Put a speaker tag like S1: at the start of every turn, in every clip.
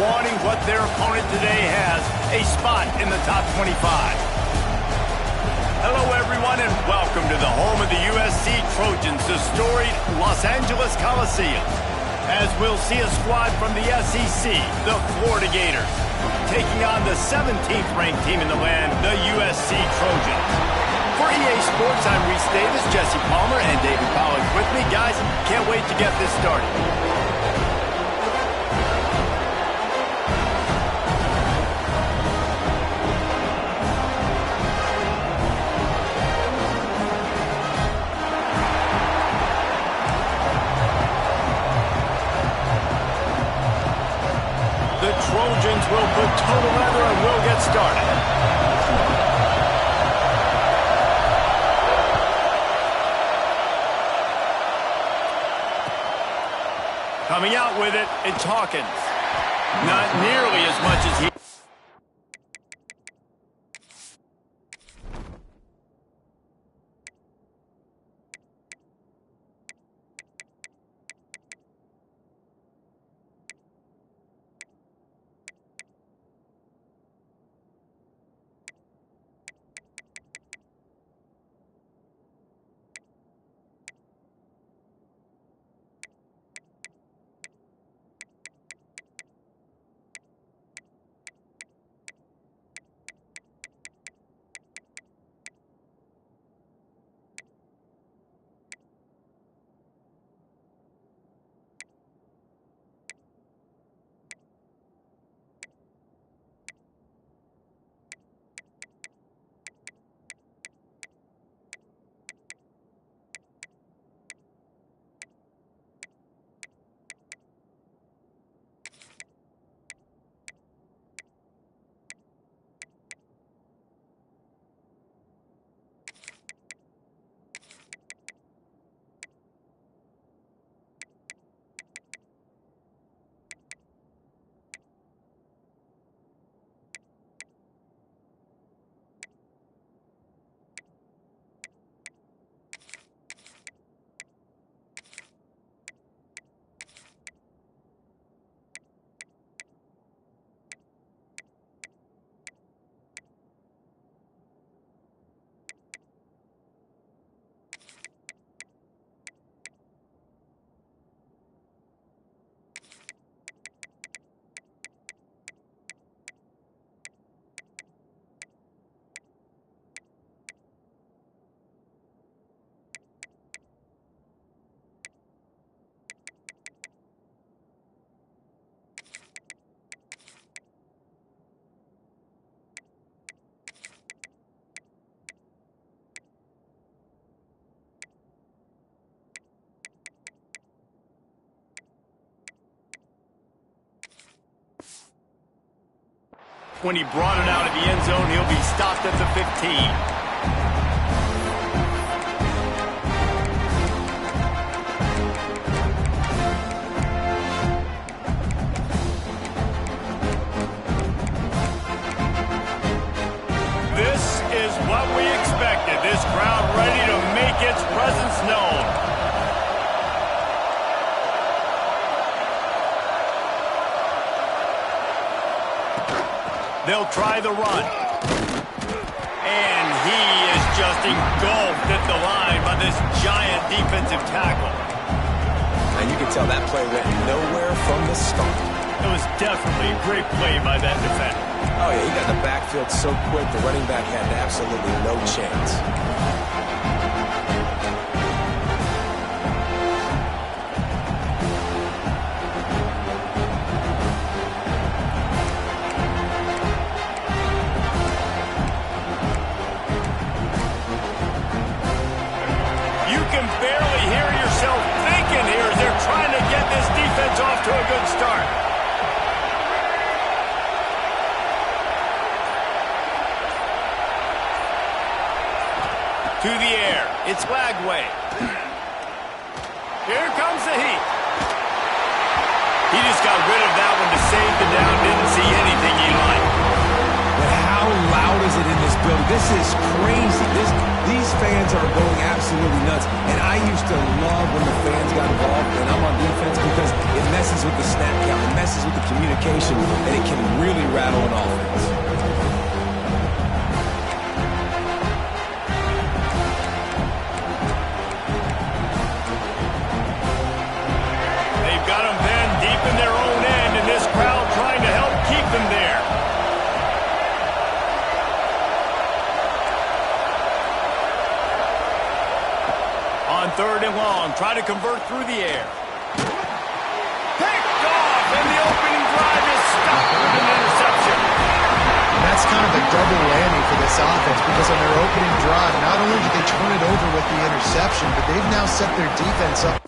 S1: wanting what their opponent today has, a spot in the top 25. Hello, everyone, and welcome to the home of the USC Trojans, the storied Los Angeles Coliseum. As we'll see a squad from the SEC, the Florida Gators, taking on the 17th ranked team in the land, the USC Trojans. For EA Sports, I'm Reese Davis, Jesse Palmer, and David Pollack with me. Guys, can't wait to get this started. The Trojans will put total leather and we'll get started. Coming out with it, it's Hawkins. Not nearly as much as he... When he brought it out of the end zone, he'll be stopped at the 15. This is what we expected. This crowd ready to make its presence known. They'll try the run. And he is just engulfed at the line by this giant defensive tackle.
S2: And you can tell that play went nowhere from the start.
S1: It was definitely a great play by that defender.
S2: Oh, yeah, he got the backfield so quick, the running back had absolutely no chance.
S1: Barely hear yourself thinking here as they're trying to get this defense off to a good start. To the air, it's Lagway. Here comes the heat. He just got rid of that one to save the down, didn't see anything he liked.
S2: But how loud is it in this building. This is crazy. These fans are going absolutely nuts. And I used to love when the fans got involved and I'm on defense because it messes with the snap count, it messes with the communication, and it can really rattle an offense.
S1: They've got them then deep in their own end, and this crowd trying to help keep them there. On 3rd and long, trying to convert through the air. Picked off, and the opening drive is stopped with an interception.
S3: That's kind of a double whammy for this offense because on their opening drive, not only did they turn it over with the interception, but they've now set their defense up.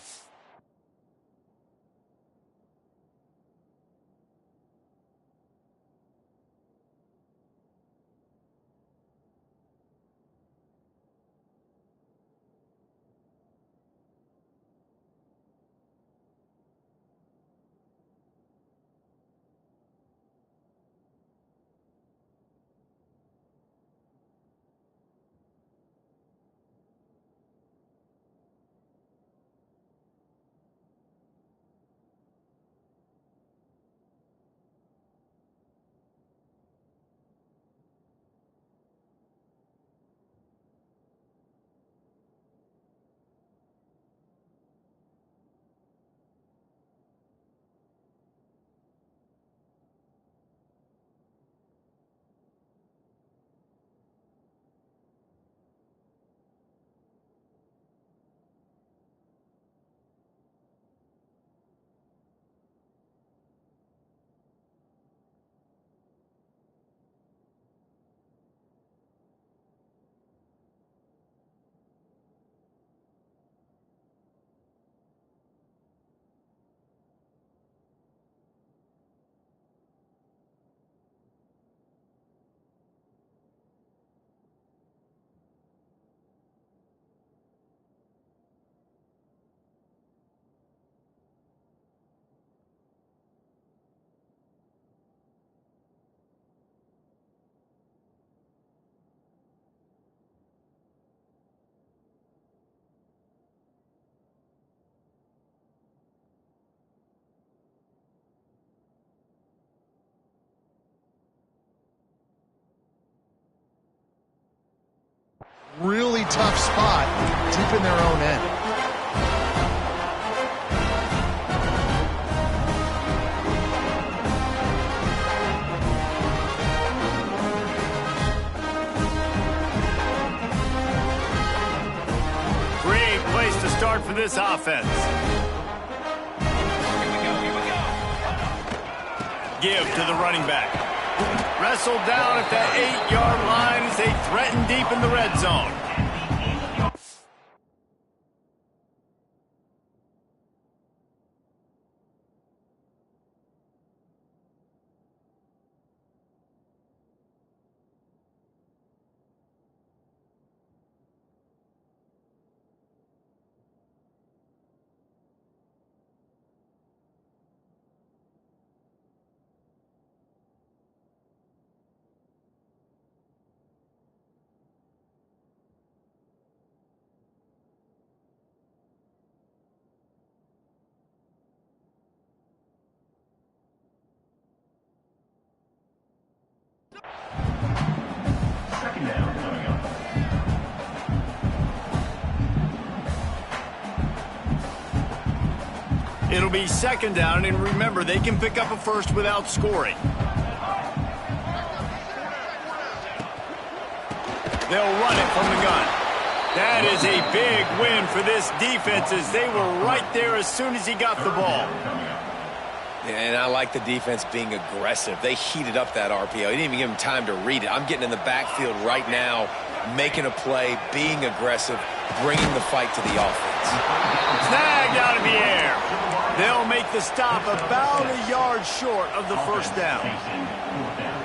S3: Really tough spot deep in their own end.
S1: Great place to start for this offense. Give to the running back. Wrestled down at that 8-yard line as they threaten deep in the red zone. It'll be 2nd down, and remember, they can pick up a first without scoring. They'll run it from the gun. That is a big win for this defense as they were right there as soon as he got the ball.
S2: And I like the defense being aggressive. They heated up that RPO. He didn't even give him time to read it. I'm getting in the backfield right now, making a play, being aggressive, bringing the fight to the offense.
S1: Snagged out of the air. They'll make the stop about a yard short of the 1st down.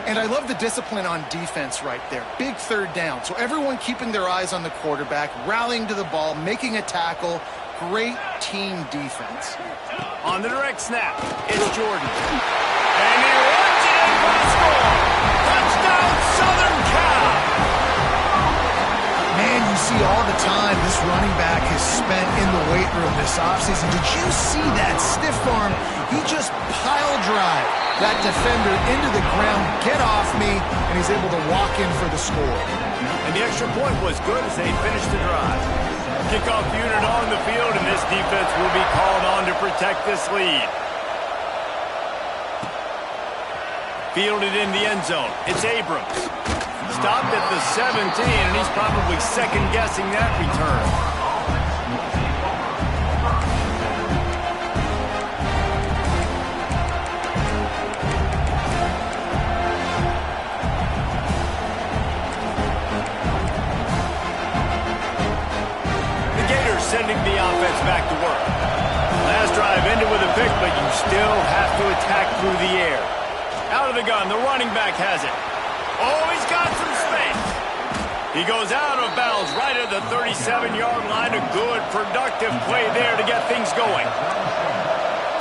S3: And I love the discipline on defense right there. Big 3rd down. So everyone keeping their eyes on the quarterback, rallying to the ball, making a tackle. Great team defense.
S1: On the direct snap, it's Jordan. And he runs it in for the score. Touchdown, Southern Cal.
S3: room this offseason. Did you see that stiff arm? He just pile drive that defender into the ground, get off me, and he's able to walk in for the score.
S1: And the extra point was good as they finished the drive. Kickoff unit on the field, and this defense will be called on to protect this lead. Fielded in the end zone. It's Abrams. Stopped at the 17, and he's probably second-guessing that return. The Gators sending the offense back to work. Last drive ended with a pick, but you still have to attack through the air. Out of the gun, the running back has it. Oh, he's got some space. He goes out of bounds right at the 37-yard line. A good, productive play there to get things going.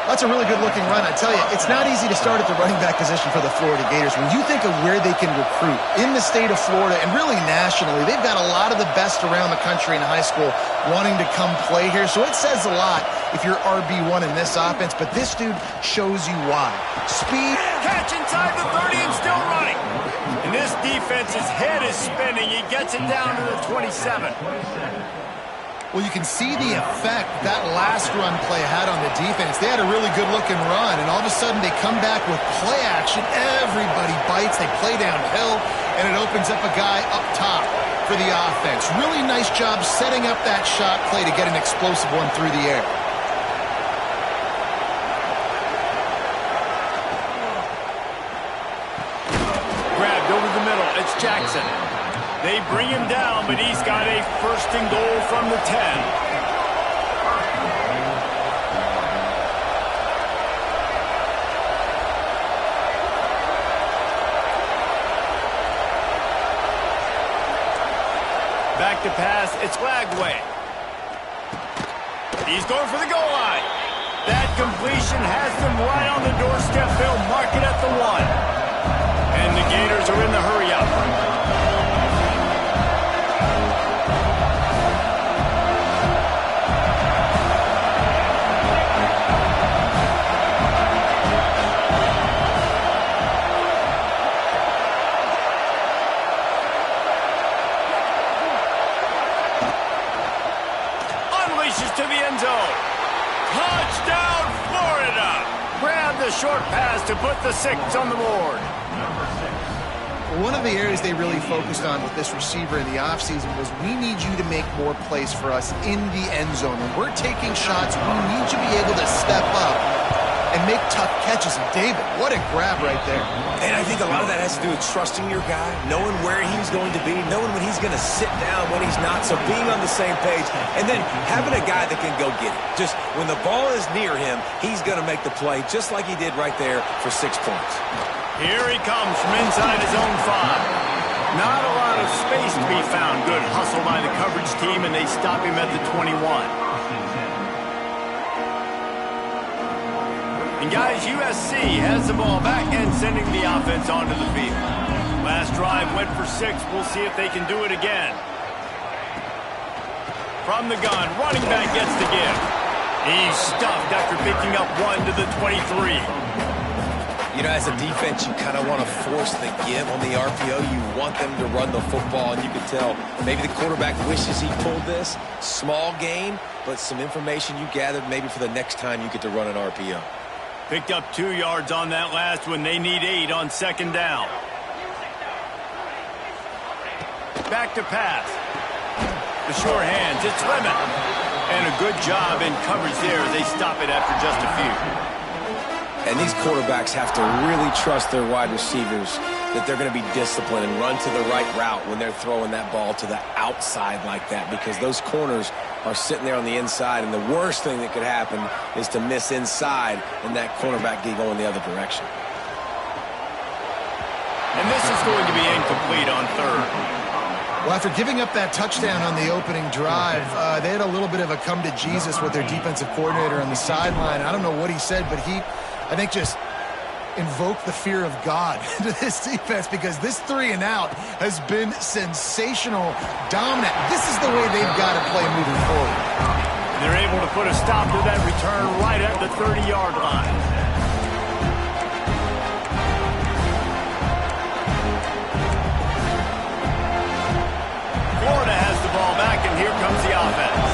S3: That's a really good-looking run. I tell you, it's not easy to start at the running back position for the Florida Gators. When you think of where they can recruit in the state of Florida and really nationally, they've got a lot of the best around the country in high school wanting to come play here. So it says a lot if you're RB1 in this offense, but this dude shows you why. Speed.
S1: Catch inside the 30 and still running. And this defense's head is spinning. He gets it down to the 27.
S3: Well, you can see the effect that last run play had on the defense. They had a really good-looking run, and all of a sudden they come back with play action. Everybody bites. They play downhill, and it opens up a guy up top for the offense. Really nice job setting up that shot play to get an explosive one through the air.
S1: Grabbed over the middle. It's Jackson. They bring him down, but he's got a first and goal from the 10. Back to pass, it's Lagway. He's going for the goal line. That completion has them right on the doorstep. They'll mark it at the 1. And the Gators are in the hurry-up. To the end zone. Touchdown, Florida! Grab the short pass to put the 6 on the board.
S3: One of the areas they really focused on with this receiver in the offseason was we need you to make more plays for us in the end zone. When we're taking shots, we need you to be able to step up and make tough catches. And David, what a grab right there.
S2: And I think a lot of that has to do with trusting your guy, knowing where he's going to be, knowing when he's going to sit down, when he's not, so being on the same page, and then having a guy that can go get it. Just when the ball is near him, he's going to make the play just like he did right there for 6 points.
S1: Here he comes from inside his own 5. Not a lot of space to be found. Good hustle by the coverage team, and they stop him at the 21. And guys, USC has the ball back and sending the offense onto the field. Last drive went for 6. We'll see if they can do it again. From the gun, running back gets the give. He's stuffed after picking up 1 to the 23.
S2: You know, as a defense, you kind of want to force the give on the RPO. You want them to run the football, and you can tell maybe the quarterback wishes he pulled this. Small gain, but some information you gathered maybe for the next time you get to run an RPO.
S1: Picked up 2 yards on that last one. They need 8 on second down. Back to pass. The short hands, it's Lemon. And a good job in coverage there. They stop it after just a few.
S2: And these quarterbacks have to really trust their wide receivers that they're going to be disciplined and run to the right route when they're throwing that ball to the outside like that, because those corners are sitting there on the inside, and the worst thing that could happen is to miss inside and that cornerback get going the other direction.
S1: And this is going to be incomplete on 3rd.
S3: Well, after giving up that touchdown on the opening drive, they had a little bit of a come to Jesus with their defensive coordinator on the sideline. I don't know what he said, but he, I think, just invoked the fear of God into this defense, because this 3 and out has been sensational, dominant. This is the way they've got to play moving forward.
S1: They're able to put a stop to that return right at the 30-yard line. Florida has the ball back, and here comes the offense.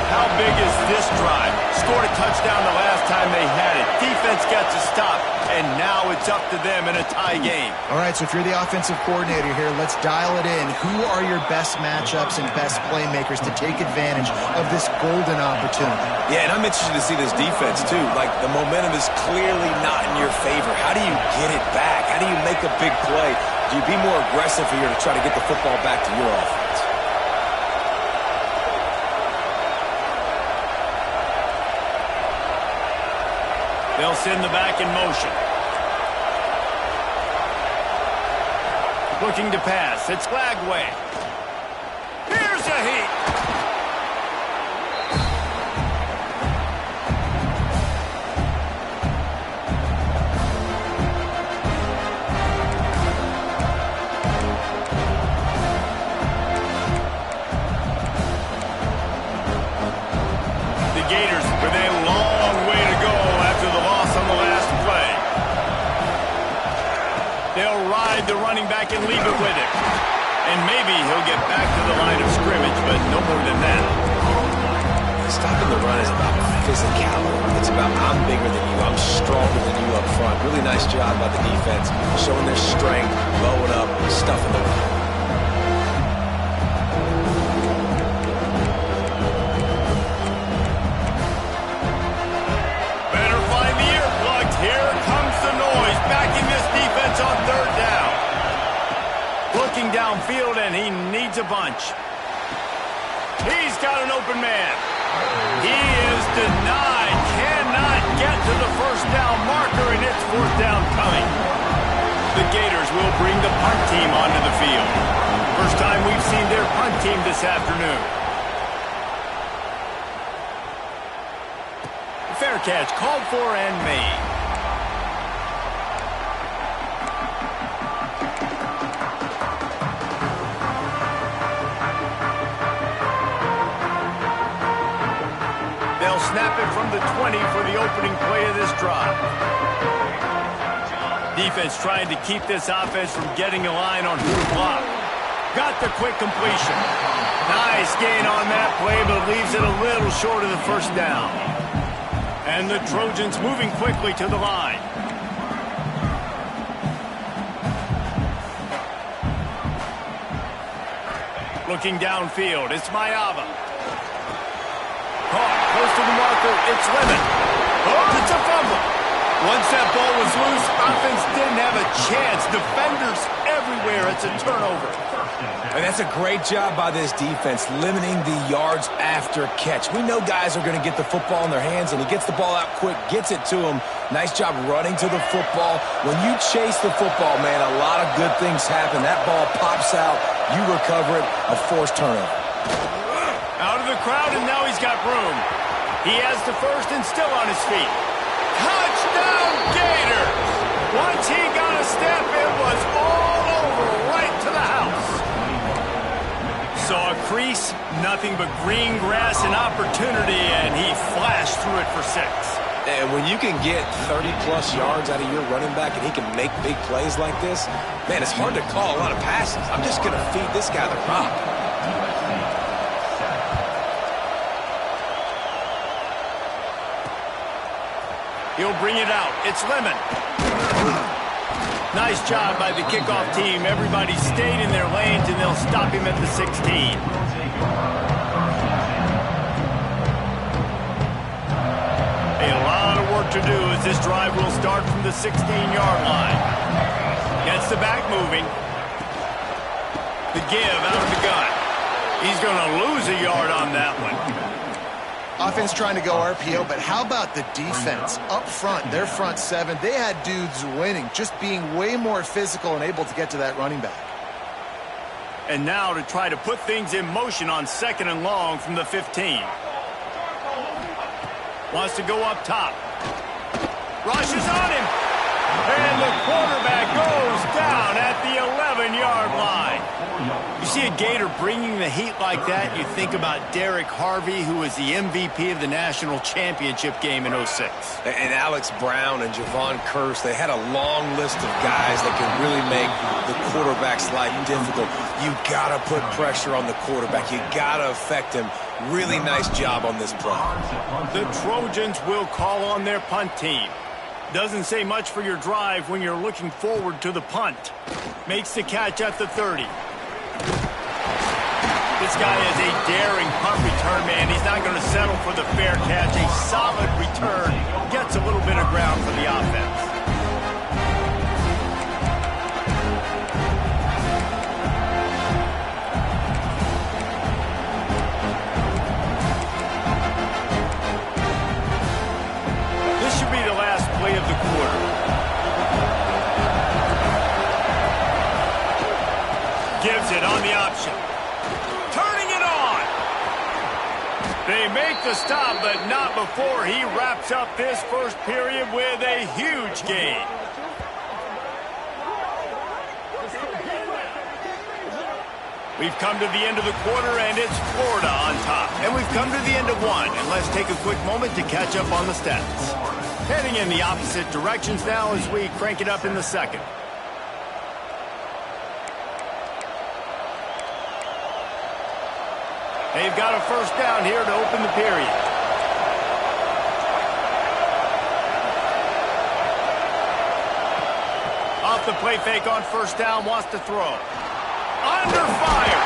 S1: How big is this drive? Scored a touchdown the last time they had it. Defense gets a stop, and now it's up to them in a tie game.
S3: All right, so if you're the offensive coordinator here, let's dial it in. Who are your best matchups and best playmakers to take advantage of this golden opportunity?
S2: Yeah, and I'm interested to see this defense, too. Like, the momentum is clearly not in your favor. How do you get it back? How do you make a big play? Do you be more aggressive here to try to get the football back to your offense?
S1: They'll send the back in motion. Looking to pass. It's Lagway. Here's a heat. The Gators with a long way to go after the loss on the last play. They'll ride the running back and leave it with him. And maybe he'll get back to the line of scrimmage, but no more than that.
S2: Stopping the run is about physicality. It's about I'm bigger than you, I'm stronger than you up front. Really nice job by the defense, showing their strength, blowing up, stuffing the run.
S1: Better find the earplugs. Here comes the noise, backing this defense on third down. Looking downfield, and he needs a bunch. He's got an open man. He is denied. Cannot get to the first down marker, and it's fourth down coming. The Gators will bring the punt team onto the field. First time we've seen their punt team this afternoon. Fair catch called for and made. They'll snap it from the 20 for the opening play of this drive. Defense trying to keep this offense from getting a line on who to block. Got the quick completion. Nice gain on that play, but leaves it a little short of the first down. And the Trojans moving quickly to the line. Looking downfield, it's Mayava. Caught close to the marker, it's Lemon. Oh, it's a fumble. Once that ball was loose, offense didn't have a chance. Defenders everywhere, it's a turnover.
S2: And that's a great job by this defense, limiting the yards after catch. We know guys are going to get the football in their hands, and he gets the ball out quick, gets it to him. Nice job running to the football. When you chase the football, man, a lot of good things happen. That ball pops out, you recover it, a forced turnover.
S1: Out of the crowd, and now he's got room. He has the first and still on his feet. Touchdown, Gators! Once he got a step, it was all over, right to the house. Saw a crease, nothing but green grass and opportunity, and he flashed through it for 6.
S2: And when you can get 30-plus yards out of your running back and he can make big plays like this, man, it's hard to call a lot of passes. I'm just going to feed this guy the rock.
S1: He'll bring it out. It's Lemon. Nice job by the kickoff team. Everybody stayed in their lanes, and they'll stop him at the 16. A lot of work to do as this drive will start from the 16-yard line. Gets the back moving. The give out of the gun. He's going to lose a yard on that one.
S3: Offense trying to go RPO, but how about the defense? Up front, their front seven, they had dudes winning, just being way more physical and able to get to that running back.
S1: And now to try to put things in motion on second and long from the 15. Wants to go up top. Rushes on him. And the quarterback goes down at the 11-yard line. You see a Gator bringing the heat like that, you think about Derek Harvey, who was the MVP of the national championship game in '06.
S2: And Alex Brown and Javon Curse, they had a long list of guys that can really make the quarterback's life difficult. You got to put pressure on the quarterback. You got to affect him. Really nice job on this play.
S1: The Trojans will call on their punt team. Doesn't say much for your drive when you're looking forward to the punt. Makes the catch at the 30. This guy is a daring punt return man. He's not going to settle for the fair catch. A solid return. Gets a little bit of ground for the offense. This should be the last play of the quarter. Gives it on the option. Turning it on. They make the stop, but not before he wraps up this first period with a huge gain. We've come to the end of the quarter, and it's Florida on top. And we've come to the end of one, and let's take a quick moment to catch up on the stats. Heading in the opposite directions now as we crank it up in the second. They've got a first down here to open the period. Off the play fake on first down, wants to throw. Under fire.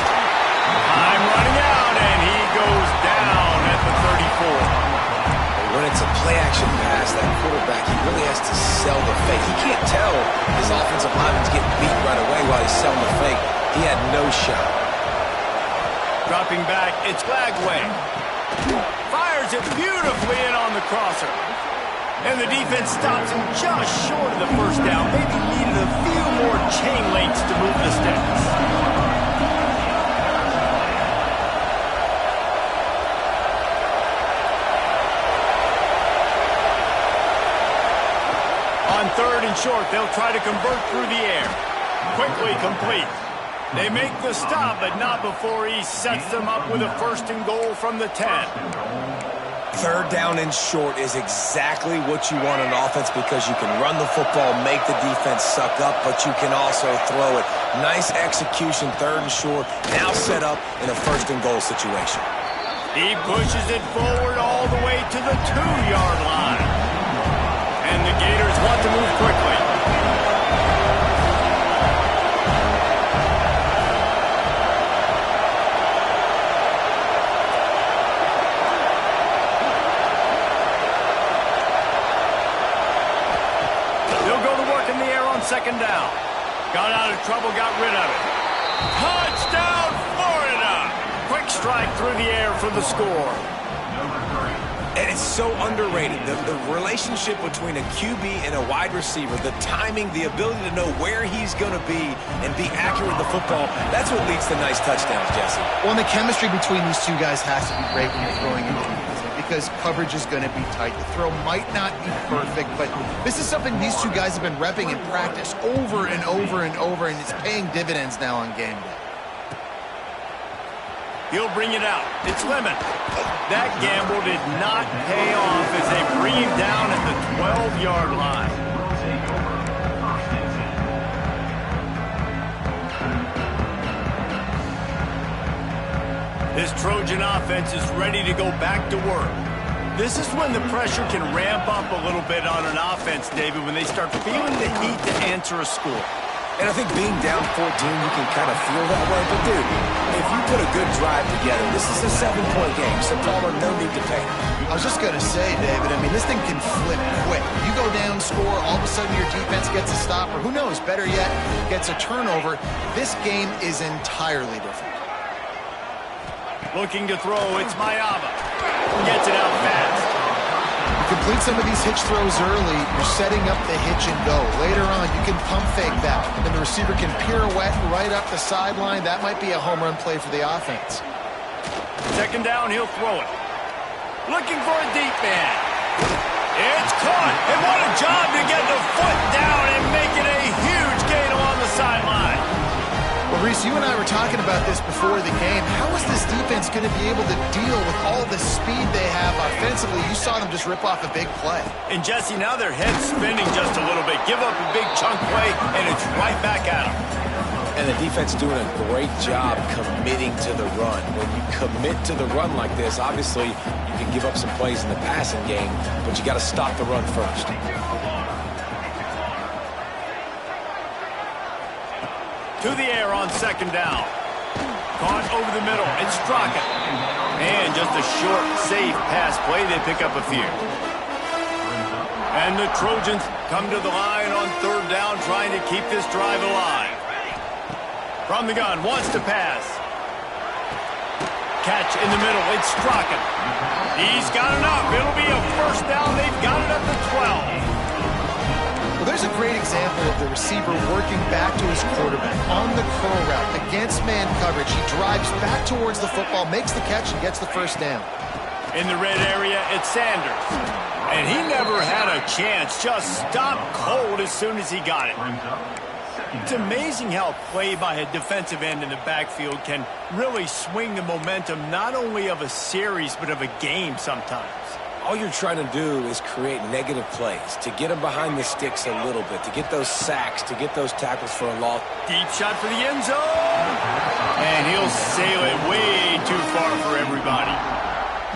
S1: Time running out, and he goes down at the 34.
S2: When it's a play-action pass, that quarterback, he really has to sell the fake. He can't tell his offensive lineman's getting beat right away while he's selling the fake. He had no shot.
S1: Dropping back, it's Glagway. Fires it beautifully in on the crosser. And the defense stops him just short of the first down. Maybe needed a few more chain links to move the sticks. On third and short, they'll try to convert through the air. Quickly complete. They make the stop, but not before he sets them up with a first and goal from the 10.
S2: Third down and short is exactly what you want on offense because you can run the football, make the defense suck up, but you can also throw it. Nice execution, third and short, now set up in a first and goal situation.
S1: He pushes it forward all the way to the 2-yard line. And the Gators want to move quickly. Second down. Got out of trouble, got rid of it. Touchdown, Florida! Quick strike through the air for the score.
S2: And it's so underrated. The relationship between a QB and a wide receiver, the timing, the ability to know where he's going to be and be accurate with the football, that's what leads to nice touchdowns, Jesse.
S3: Well, and the chemistry between these two guys has to be great when you're throwing into defense because coverage is going to be tight. The throw might not be perfect, but this is something these two guys have been repping in practice over and over and over, and it's paying dividends now on game day.
S1: He'll bring it out. It's Lemon. That gamble did not pay off as they bring him down at the 12-yard line. This Trojan offense is ready to go back to work. This is when the pressure can ramp up a little bit on an offense, David, when they start feeling the heat to answer a score.
S2: And I think being down 14, you can kind of feel that way. But, dude, if you put a good drive together, this is a 7-point game. So, Palmer, no need to panic.
S3: I was just going to say, David, I mean, this thing can flip quick. You go down, score, all of a sudden your defense gets a stop, or who knows, better yet, gets a turnover. This game is entirely different.
S1: Looking to throw, it's Mayaba. Gets it out fast.
S3: Complete some of these hitch throws early, you're setting up the hitch and go. Later on, you can pump fake that, and the receiver can pirouette right up the sideline. That might be a home run play for the offense.
S1: Second down, he'll throw it. Looking for a deep man. It's caught, and what a job to get the foot down and make it a huge gain along the sideline.
S3: Well, Reese, Bruce, you and I were talking about this before the game. How is this defense going to be able to deal with all the speed they have offensively? You saw them just rip off a big play.
S1: And Jesse, now their head's spinning just a little bit. Give up a big chunk play, and it's right back at them.
S2: And the defense doing a great job committing to the run. When you commit to the run like this, obviously you can give up some plays in the passing game, but you got to stop the run first.
S1: To the air on second down. Caught over the middle. It's Straka. And just a short, safe pass play. They pick up a few. And the Trojans come to the line on third down, trying to keep this drive alive. From the gun, wants to pass. Catch in the middle. It's Straka. He's got enough. It'll be a first down. They've got it up to 12.
S3: Well, there's a great example of the receiver working back to his quarterback on the curl route against man coverage. He drives back towards the football, makes the catch, and gets the first down.
S1: In the red area, it's Sanders. And he never had a chance. Just stopped cold as soon as he got it. It's amazing how play by a defensive end in the backfield can really swing the momentum not only of a series, but of a game sometimes.
S2: All you're trying to do is create negative plays, to get them behind the sticks a little bit, to get those sacks, to get those tackles for a loss.
S1: Deep shot for the end zone. And he'll sail it way too far for everybody.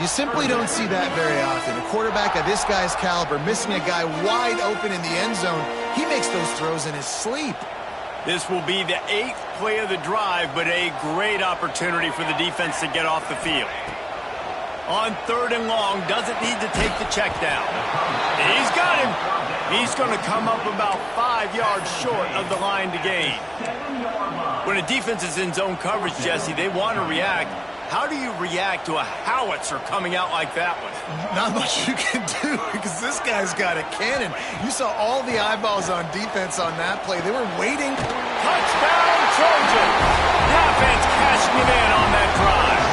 S3: You simply don't see that very often. A quarterback of this guy's caliber missing a guy wide open in the end zone. He makes those throws in his sleep.
S1: This will be the 8th play of the drive, but a great opportunity for the defense to get off the field. On third and long, doesn't need to take the check down. He's got him. He's going to come up about 5 yards short of the line to gain. When a defense is in zone coverage, Jesse, they want to react. How do you react to a howitzer coming out like that one?
S3: Not much you can do because this guy's got a cannon. You saw all the eyeballs on defense on that play. They were waiting.
S1: Touchdown, Trojans! The offense cashing it in on that drive.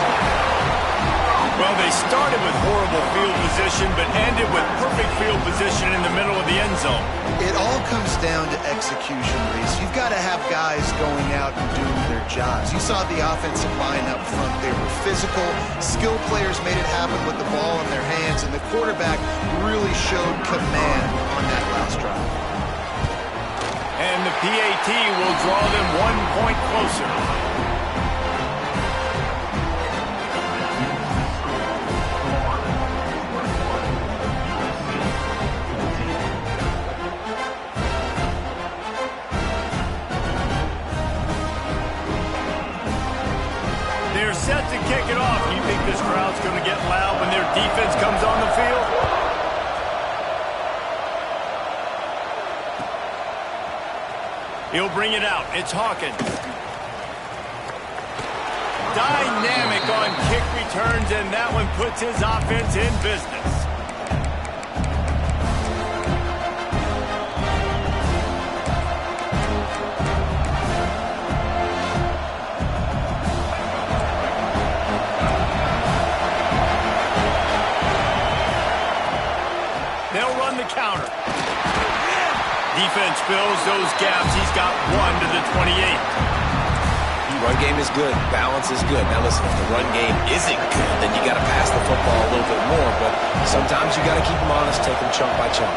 S1: Well, they started with horrible field position, but ended with perfect field position in the middle of the end zone.
S3: It all comes down to execution, Reese. You've got to have guys going out and doing their jobs. You saw the offensive line up front. They were physical. Skill players made it happen with the ball in their hands, and the quarterback really showed command on that last drive.
S1: And the PAT will draw them 1 point closer. They're set to kick it off. You think this crowd's going to get loud when their defense comes on the field? He'll bring it out. It's Hawkins. Dynamic on kick returns, and that one puts his offense in business. They'll run the counter. Defense fills those gaps. He's got 1 to the 28.
S2: Run game is good. Balance is good. Now listen, if the run game isn't good, then you got to pass the football a little bit more. But sometimes you got to keep them honest, take them chunk by chunk.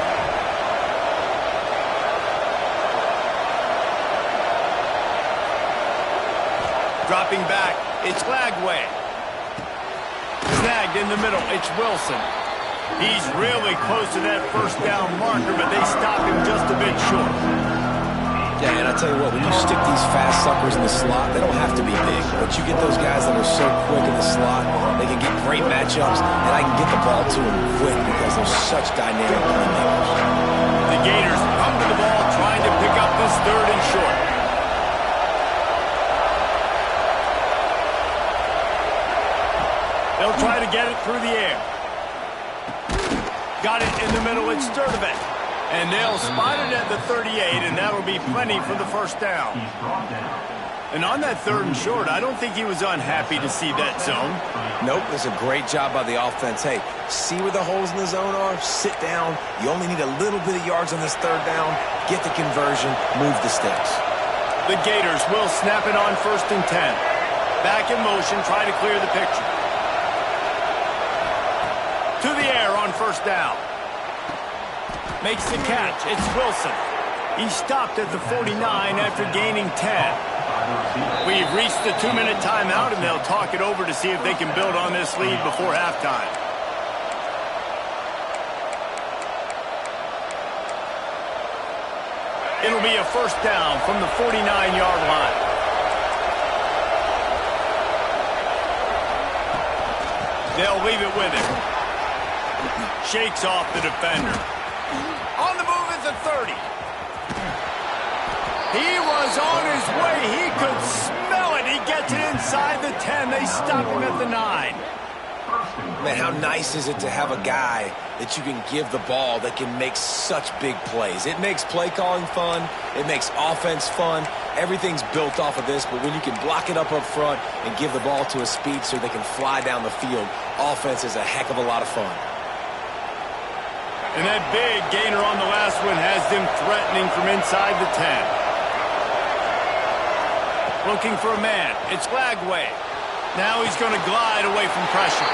S1: Dropping back, it's Lagway. Snagged in the middle, it's Wilson. He's really close to that first down marker, but they stop him just a bit short.
S2: Yeah, and I tell you what, when you stick these fast suckers in the slot, they don't have to be big, but you get those guys that are so quick in the slot, they can get great matchups, and I can get the ball to them quick because they're such dynamic playmakers.
S1: The Gators come to the ball trying to pick up this third and short. They'll try to get it through the air. Got it in the middle, it's Sturdivant. And they'll spot it at the 38, and that'll be plenty for the first down. And on that third and short, I don't think he was unhappy to see that zone.
S2: Nope, it's a great job by the offense. Hey, see where the holes in the zone are? Sit down. You only need a little bit of yards on this third down. Get the conversion. Move the sticks.
S1: The Gators will snap it on 1st and 10. Back in motion, try to clear the picture. To the air on 1st down. Makes the catch. It's Wilson. He stopped at the 49 after gaining 10. We've reached the 2-minute timeout, and they'll talk it over to see if they can build on this lead before halftime. It'll be a 1st down from the 49-yard line. They'll leave it with him. Shakes off the defender. On the move at the 30. He was on his way. He could smell it. He gets it inside the 10. They stop him at the 9.
S2: Man, how nice is it to have a guy that you can give the ball that can make such big plays. It makes play calling fun. It makes offense fun. Everything's built off of this, but when you can block it up front and give the ball to a speedster that can fly down the field, offense is a heck of a lot of fun.
S1: And that big gainer on the last one has them threatening from inside the 10. Looking for a man. It's Lagway. Now he's going to glide away from pressure.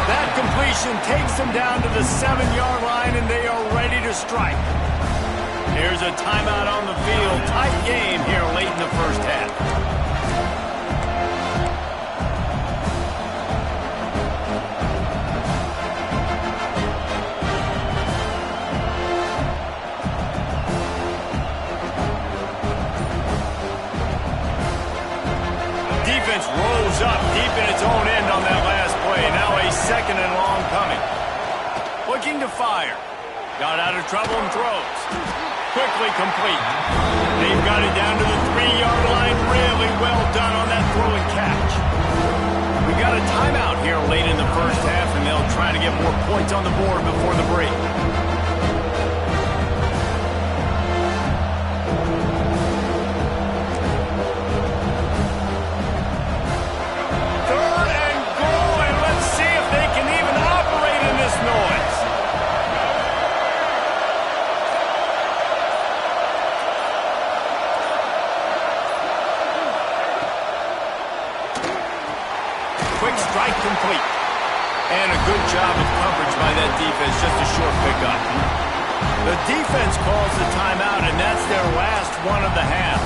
S1: That completion takes them down to the 7-yard line, and they are ready to strike. Here's a timeout on the field. Tight game here late in the 1st half. Defense rose up deep in its own end on that last play. Now a 2nd and long coming. Looking to fire. Got out of trouble and throws. Quickly complete. They've got it down to the 3-yard line. Really well done on that throw and catch. We got a timeout here late in the 1st half, and they'll try to get more points on the board before the break. Quick strike complete. And a good job of coverage by that defense, just a short pickup. The defense calls the timeout, and that's their last one of the half.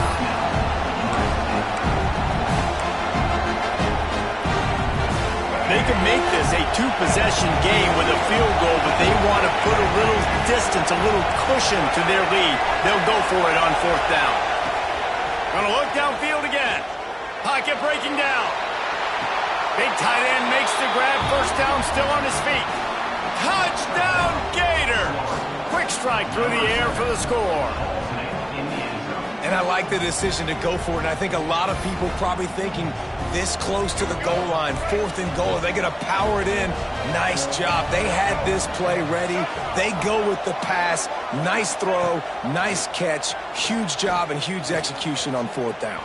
S1: They can make this a 2-possession game with a field goal, but they want to put a little distance, a little cushion to their lead. They'll go for it on 4th down. Gonna look downfield again. Pocket breaking down. Big tight end makes the grab. 1st down, still on his feet. Touchdown, Gators! Quick strike through the air for the score.
S2: And I like the decision to go for it. And I think a lot of people probably thinking this close to the goal line, 4th and goal, are they going to power it in? Nice job. They had this play ready. They go with the pass. Nice throw, nice catch. Huge job and huge execution on 4th down.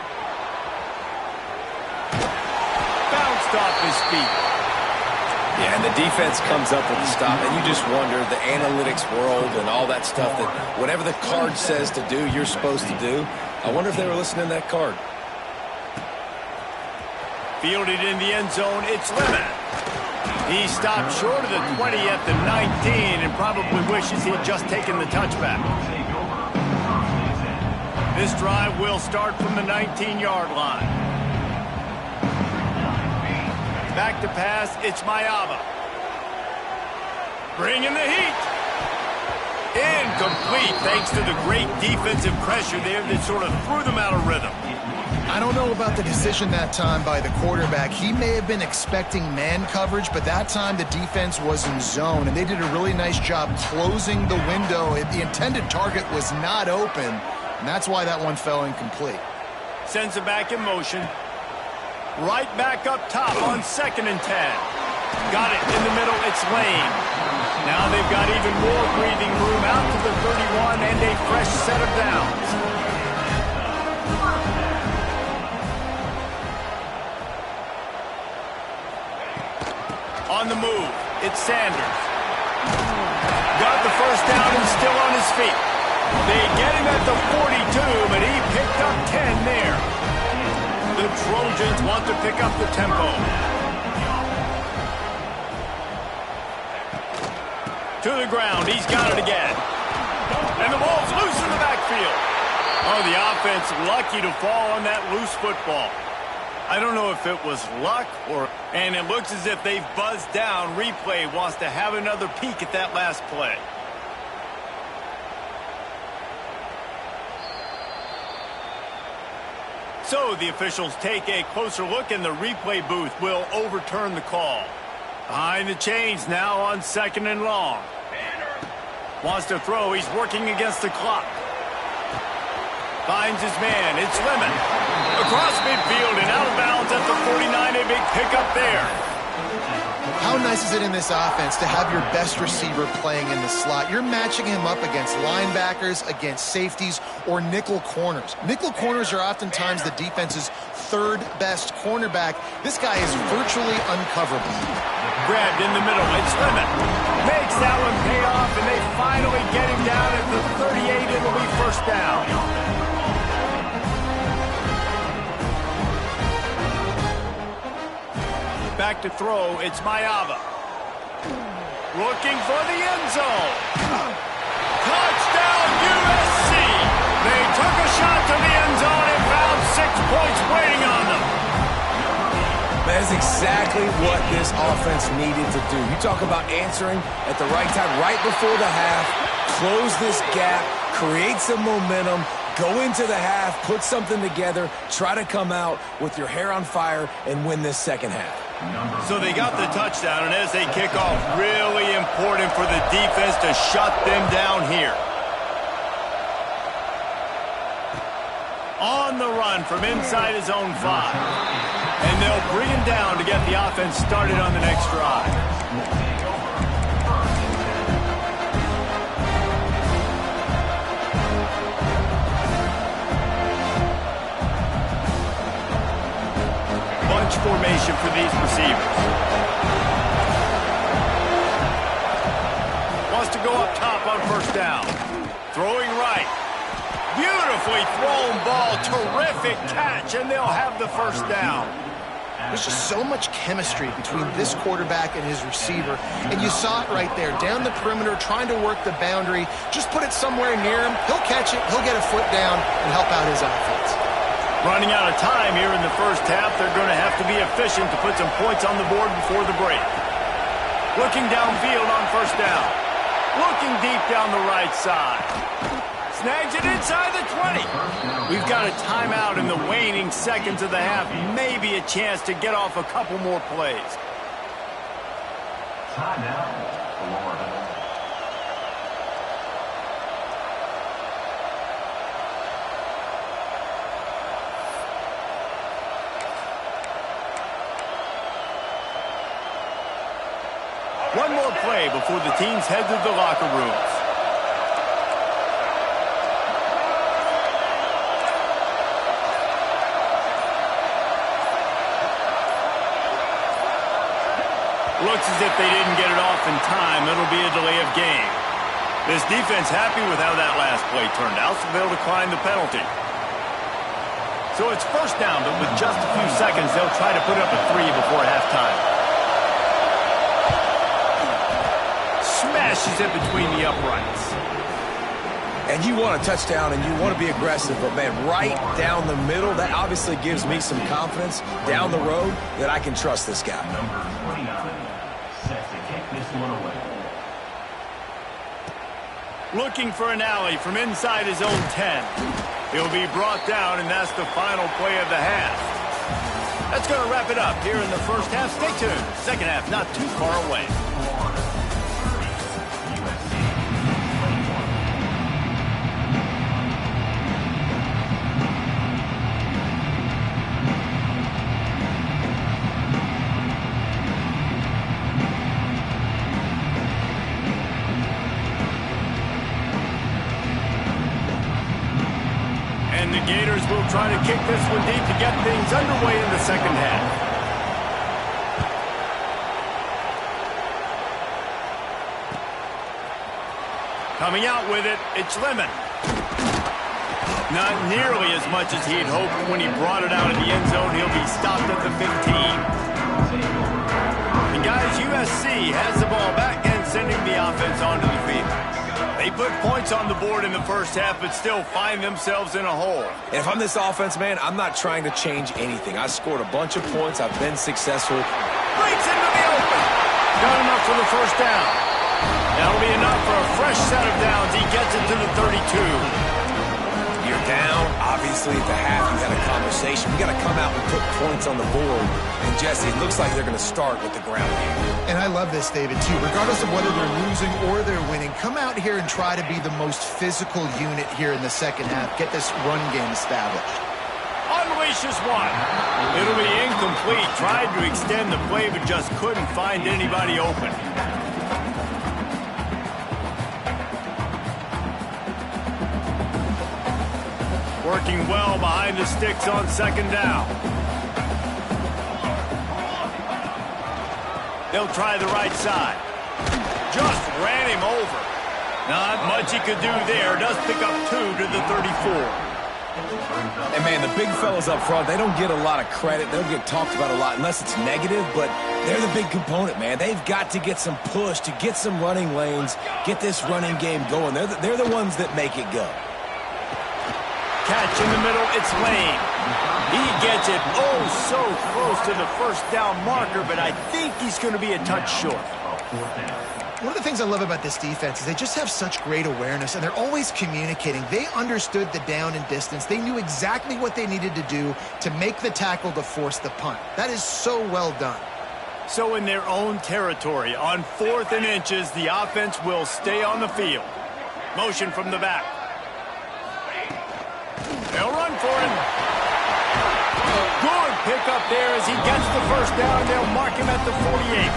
S1: Off his feet.
S2: Yeah, and the defense comes up with the stop, and you just wonder, the analytics world and all that stuff, that whatever the card says to do, you're supposed to do. I wonder if they were listening to that card.
S1: Fielded in the end zone, it's Lemon. He stopped short of the 20 at the 19 and probably wishes he'd just taken the touchback. This drive will start from the 19-yard line. Back to pass, it's Mayaba. Bringing the heat. Incomplete, thanks to the great defensive pressure there that sort of threw them out of rhythm.
S3: I don't know about the decision that time by the quarterback. He may have been expecting man coverage, but that time the defense was in zone, and they did a really nice job closing the window. The intended target was not open, and that's why that one fell incomplete.
S1: Sends it back in motion. Right back up top on 2nd and 10. Got it in the middle, it's Lane. Now they've got even more breathing room out to the 31 and a fresh set of downs. On the move, it's Sanders. Got the 1st down and still on his feet. They get him at the 42, but he picked up 10 Trojans want to pick up the tempo. To the ground, he's got it again. And the ball's loose in the backfield. Oh, the offense lucky to fall on that loose football. I don't know if it was luck or... And it looks as if they've buzzed down. Replay wants to have another peek at that last play. So the officials take a closer look, and the replay booth will overturn the call. Behind the chains now on 2nd and long. Wants to throw. He's working against the clock. Finds his man. It's Lemon. Across midfield and out of bounds at the 49. A big pickup there.
S3: How nice is it in this offense to have your best receiver playing in the slot? You're matching him up against linebackers, against safeties, or nickel corners. Nickel corners are oftentimes the defense's third best cornerback. This guy is virtually uncoverable.
S1: Grabbed in the middle. It's Lemon. Makes that one pay off, and they finally get him down at the 38. It'll be first down. Back to throw, it's Mayava. Looking for the end zone. Touchdown, USC! They took a shot to the end zone and found 6 points waiting on them.
S2: That is exactly what this offense needed to do. You talk about answering at the right time, right before the half, close this gap, create some momentum, go into the half, put something together, try to come out with your hair on fire and win this second half.
S1: So they got the touchdown, and as they kick off, really important for the defense to shut them down here. On the run from inside his own 5. And they'll bring him down to get the offense started on the next drive. Formation for these receivers. Wants to go up top on first down. Throwing right. Beautifully thrown ball. Terrific catch, and they'll have the first down.
S3: There's just so much chemistry between this quarterback and his receiver, and you saw it right there. Down the perimeter, trying to work the boundary. Just put it somewhere near him. He'll catch it. He'll get a foot down and help out his offense.
S1: Running out of time here in the first half. They're going to have to be efficient to put some points on the board before the break. Looking downfield on first down. Looking deep down the right side. Snags it inside the 20. We've got a timeout in the waning seconds of the half. Maybe a chance to get off a couple more plays.
S4: Timeout, Florida.
S1: One more play before the teams head to the locker rooms. Looks as if they didn't get it off in time. It'll be a delay of game. This defense happy with how that last play turned out, so they'll decline the penalty. So it's first down, but with just a few seconds, they'll try to put up a 3 before halftime. Smashes it between the uprights.
S2: And you want a touchdown and you want to be aggressive, but man, right down the middle, that obviously gives me some confidence down the road that I can trust this guy.
S4: Number 29 set to kick this one away.
S1: Looking for an alley from inside his own 10. He'll be brought down, and that's the final play of the half. That's going to wrap it up here in the first half. Stay tuned. Second half not too far away. And the Gators will try to kick this one deep to get things underway in the second half. Coming out with it, it's Lemon. Not nearly as much as he had hoped when he brought it out of the end zone. He'll be stopped at the 15. And guys, USC has the ball back and sending the offense onto the field. They put points on the board in the first half, but still find themselves in a hole.
S2: And if I'm this offense, man, I'm not trying to change anything. I scored a bunch of points. I've been successful.
S1: Breaks into the open. Got enough for the first down. That'll be enough for a fresh set of downs. He gets it to the 32.
S2: You're down. Obviously, at the half, you had a conversation. We got to come out and put points on the board. And, Jesse, it looks like they're going to start with the ground game.
S3: And I love this, David, too. Regardless of whether they're losing or they're winning, come out here and try to be the most physical unit here in the second half. Get this run game established.
S1: Unleashes one. It'll be incomplete. Tried to extend the play, but just couldn't find anybody open. Working well behind the sticks on second down. They'll try the right side. Just ran him over. Not much he could do there. Does pick up 2 to the 34.
S2: And, man, the big fellas up front, they don't get a lot of credit. They don't get talked about a lot unless it's negative, but they're the big component, man. They've got to get some push to get some running lanes, get this running game going. They're the ones that make it go.
S1: Catch in the middle, it's Lane. He gets it so close to the first down marker, but I think he's going to be a touch short.
S3: One of the things I love about this defense is they just have such great awareness, and they're always communicating. They understood the down and distance. They knew exactly what they needed to do to make the tackle to force the punt. That is so well done.
S1: So in their own territory, on 4th and inches, the offense will stay on the field. Motion from the back. They'll run for him. Good pickup there as he gets the first down. They'll mark him at the 48.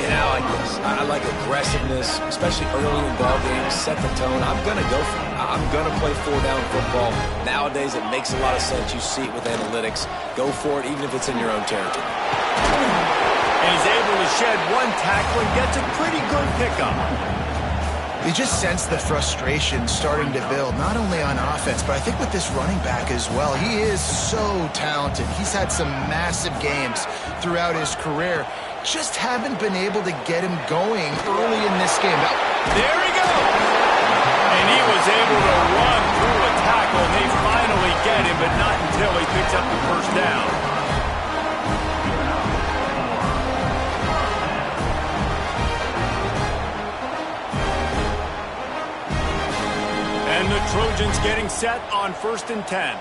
S2: Yeah, I like this. I like aggressiveness, especially early in ball games. Set the tone. I'm going to go for it. I'm going to play 4-down football. Nowadays, it makes a lot of sense. You see it with analytics. Go for it, even if it's in your own territory.
S1: And he's able to shed one tackle and gets a pretty good pickup.
S3: You just sense the frustration starting to build, not only on offense, but I think with this running back as well. He is so talented. He's had some massive games throughout his career. Just haven't been able to get him going early in this game.
S1: There he goes! And he was able to run through a tackle. They finally get him, but not until he picks up the first down. And the Trojans getting set on 1st and 10.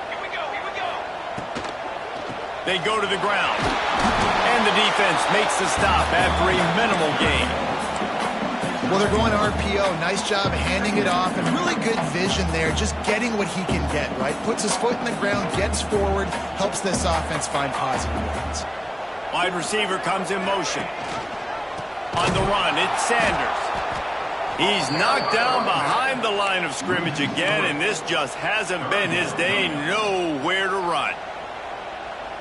S4: Here we go.
S1: They go to the ground. And the defense makes the stop after a minimal gain.
S3: Well, they're going RPO. Nice job handing it off, and really good vision there, just getting what he can get, right? Puts his foot in the ground, gets forward, helps this offense find positive yards.
S1: Wide receiver comes in motion. On the run, it's Sanders. He's knocked down behind the line of scrimmage again, and this just hasn't been his day. Nowhere to run.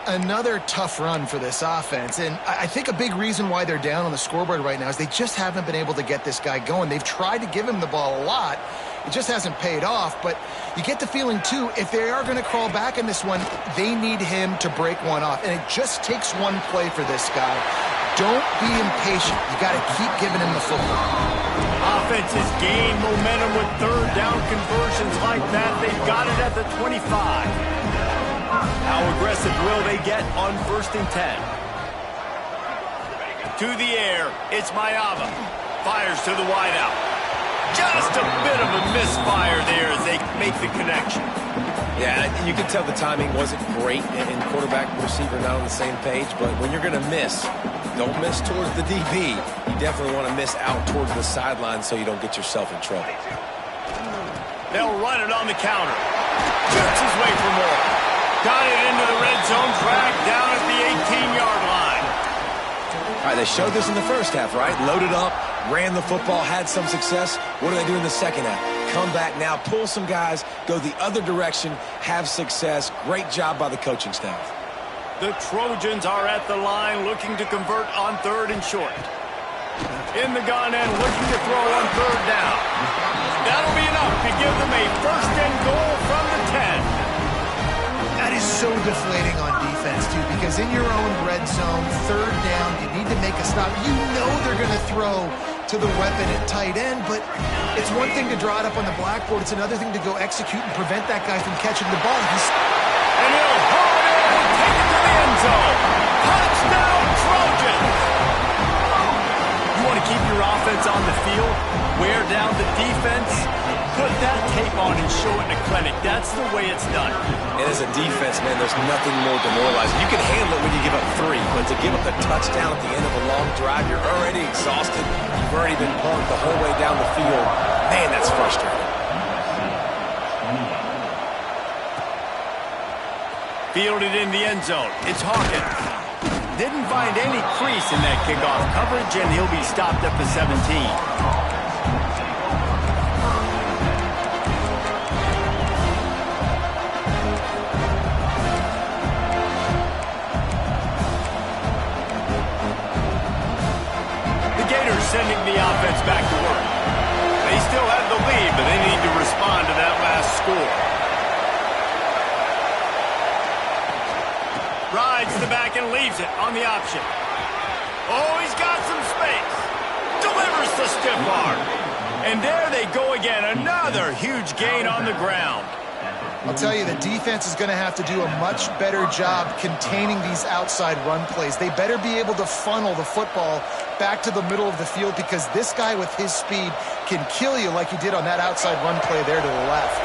S3: Another tough run for this offense, and I think a big reason why they're down on the scoreboard right now is they just haven't been able to get this guy going. They've tried to give him the ball a lot. It just hasn't paid off, but you get the feeling, too, if they are going to crawl back in this one, they need him to break one off, and it just takes one play for this guy. Don't be impatient. You got to keep giving him the football.
S1: Offense has gained momentum with 3rd down conversions like that. They've got it at the 25. How aggressive will they get on 1st and 10? To the air, it's Mayava. Fires to the wideout. Just a bit of a misfire there as they make the connection.
S2: Yeah, you can tell the timing wasn't great, and quarterback and receiver not on the same page, but when you're going to miss, don't miss towards the DB. You definitely want to miss out towards the sideline so you don't get yourself in trouble.
S1: They'll run it on the counter. Jerks his way for more. Got it into the red zone, dragged down at the 18-yard line.
S2: All right, they showed this in the first half, right? Loaded up, ran the football, had some success. What do they do in the second half? Come back now, pull some guys, go the other direction, have success. Great job by the coaching staff.
S1: The Trojans are at the line looking to convert on 3rd and short. In the gun end, looking to throw on 3rd down. That'll be enough to give them a first and goal from the 10.
S3: That is so deflating on defense, too, because in your own red zone, third down, you need to make a stop. You know they're going to throw to the weapon at tight end, but it's one thing to draw it up on the blackboard. It's another thing to go execute and prevent that guy from catching the ball.
S1: And he'll haul it in and take it to the end zone. Touchdown, Trojans! You want to keep your offense on the field, wear down the defense, put that tape on and show it in a clinic. That's the way it's done.
S2: And as a defense, man, there's nothing more demoralizing. You can handle it when you give up 3, but to give up the touchdown at the end of a long drive, you're already exhausted. You've already been punked the whole way down the field. Man, that's frustrating.
S1: Fielded in the end zone. It's Hawkins. Didn't find any crease in that kickoff coverage, and he'll be stopped at the 17. The Gators sending the offense back to work. They still have the lead, but they need to respond to that last score. Rides the back and leaves it on the option. Oh, he's got some space. Delivers the stiff arm. And there they go again. Another huge gain on the ground.
S3: I'll tell you, the defense is going to have to do a much better job containing these outside run plays. They better be able to funnel the football back to the middle of the field, because this guy with his speed can kill you like he did on that outside run play there to the left.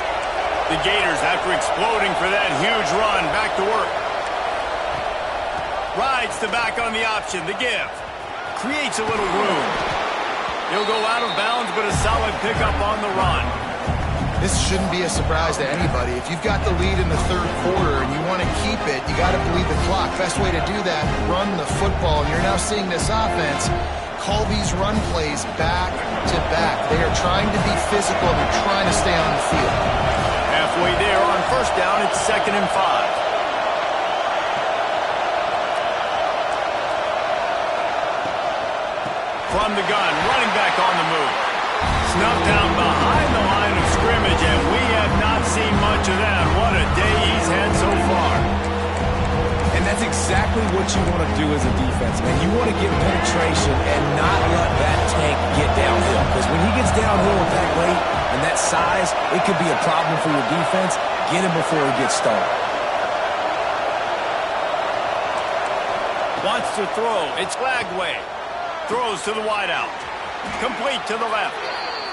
S1: The Gators, after exploding for that huge run, back to work. Rides the back on the option, the give. Creates a little room. He'll go out of bounds, but a solid pickup on the run.
S3: This shouldn't be a surprise to anybody. If you've got the lead in the third quarter and you want to keep it, you got to bleed the clock. Best way to do that, run the football. And you're now seeing this offense call these run plays back to back. They are trying to be physical. They're trying to stay on the field.
S1: Halfway there on first down, it's 2nd and 5. From the gun, running back on the move. Snuffed down behind the line of scrimmage, and we have not seen much of that. What a day he's had so far.
S2: And that's exactly what you want to do as a defense, man. You want to get penetration and not let that tank get downhill. Because when he gets downhill with that weight and that size, it could be a problem for your defense. Get him before he gets started.
S1: Wants to throw. It's Lagway. Throws to the wideout. Complete to the left.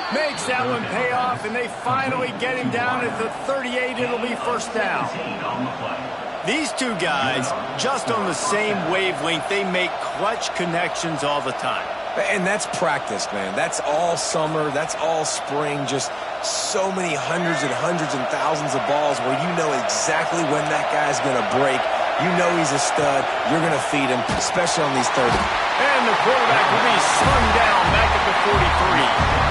S1: Makes that one pay off, and they finally get him down at the 38. It'll be first down. These two guys, just on the same wavelength, they make clutch connections all the time.
S2: And that's practice, man. That's all summer. That's all spring. Just so many hundreds and thousands of balls where you know exactly when that guy's going to break. You know he's a stud. You're going to feed him, especially on these 30.
S1: And the quarterback will be slung down back at the 43.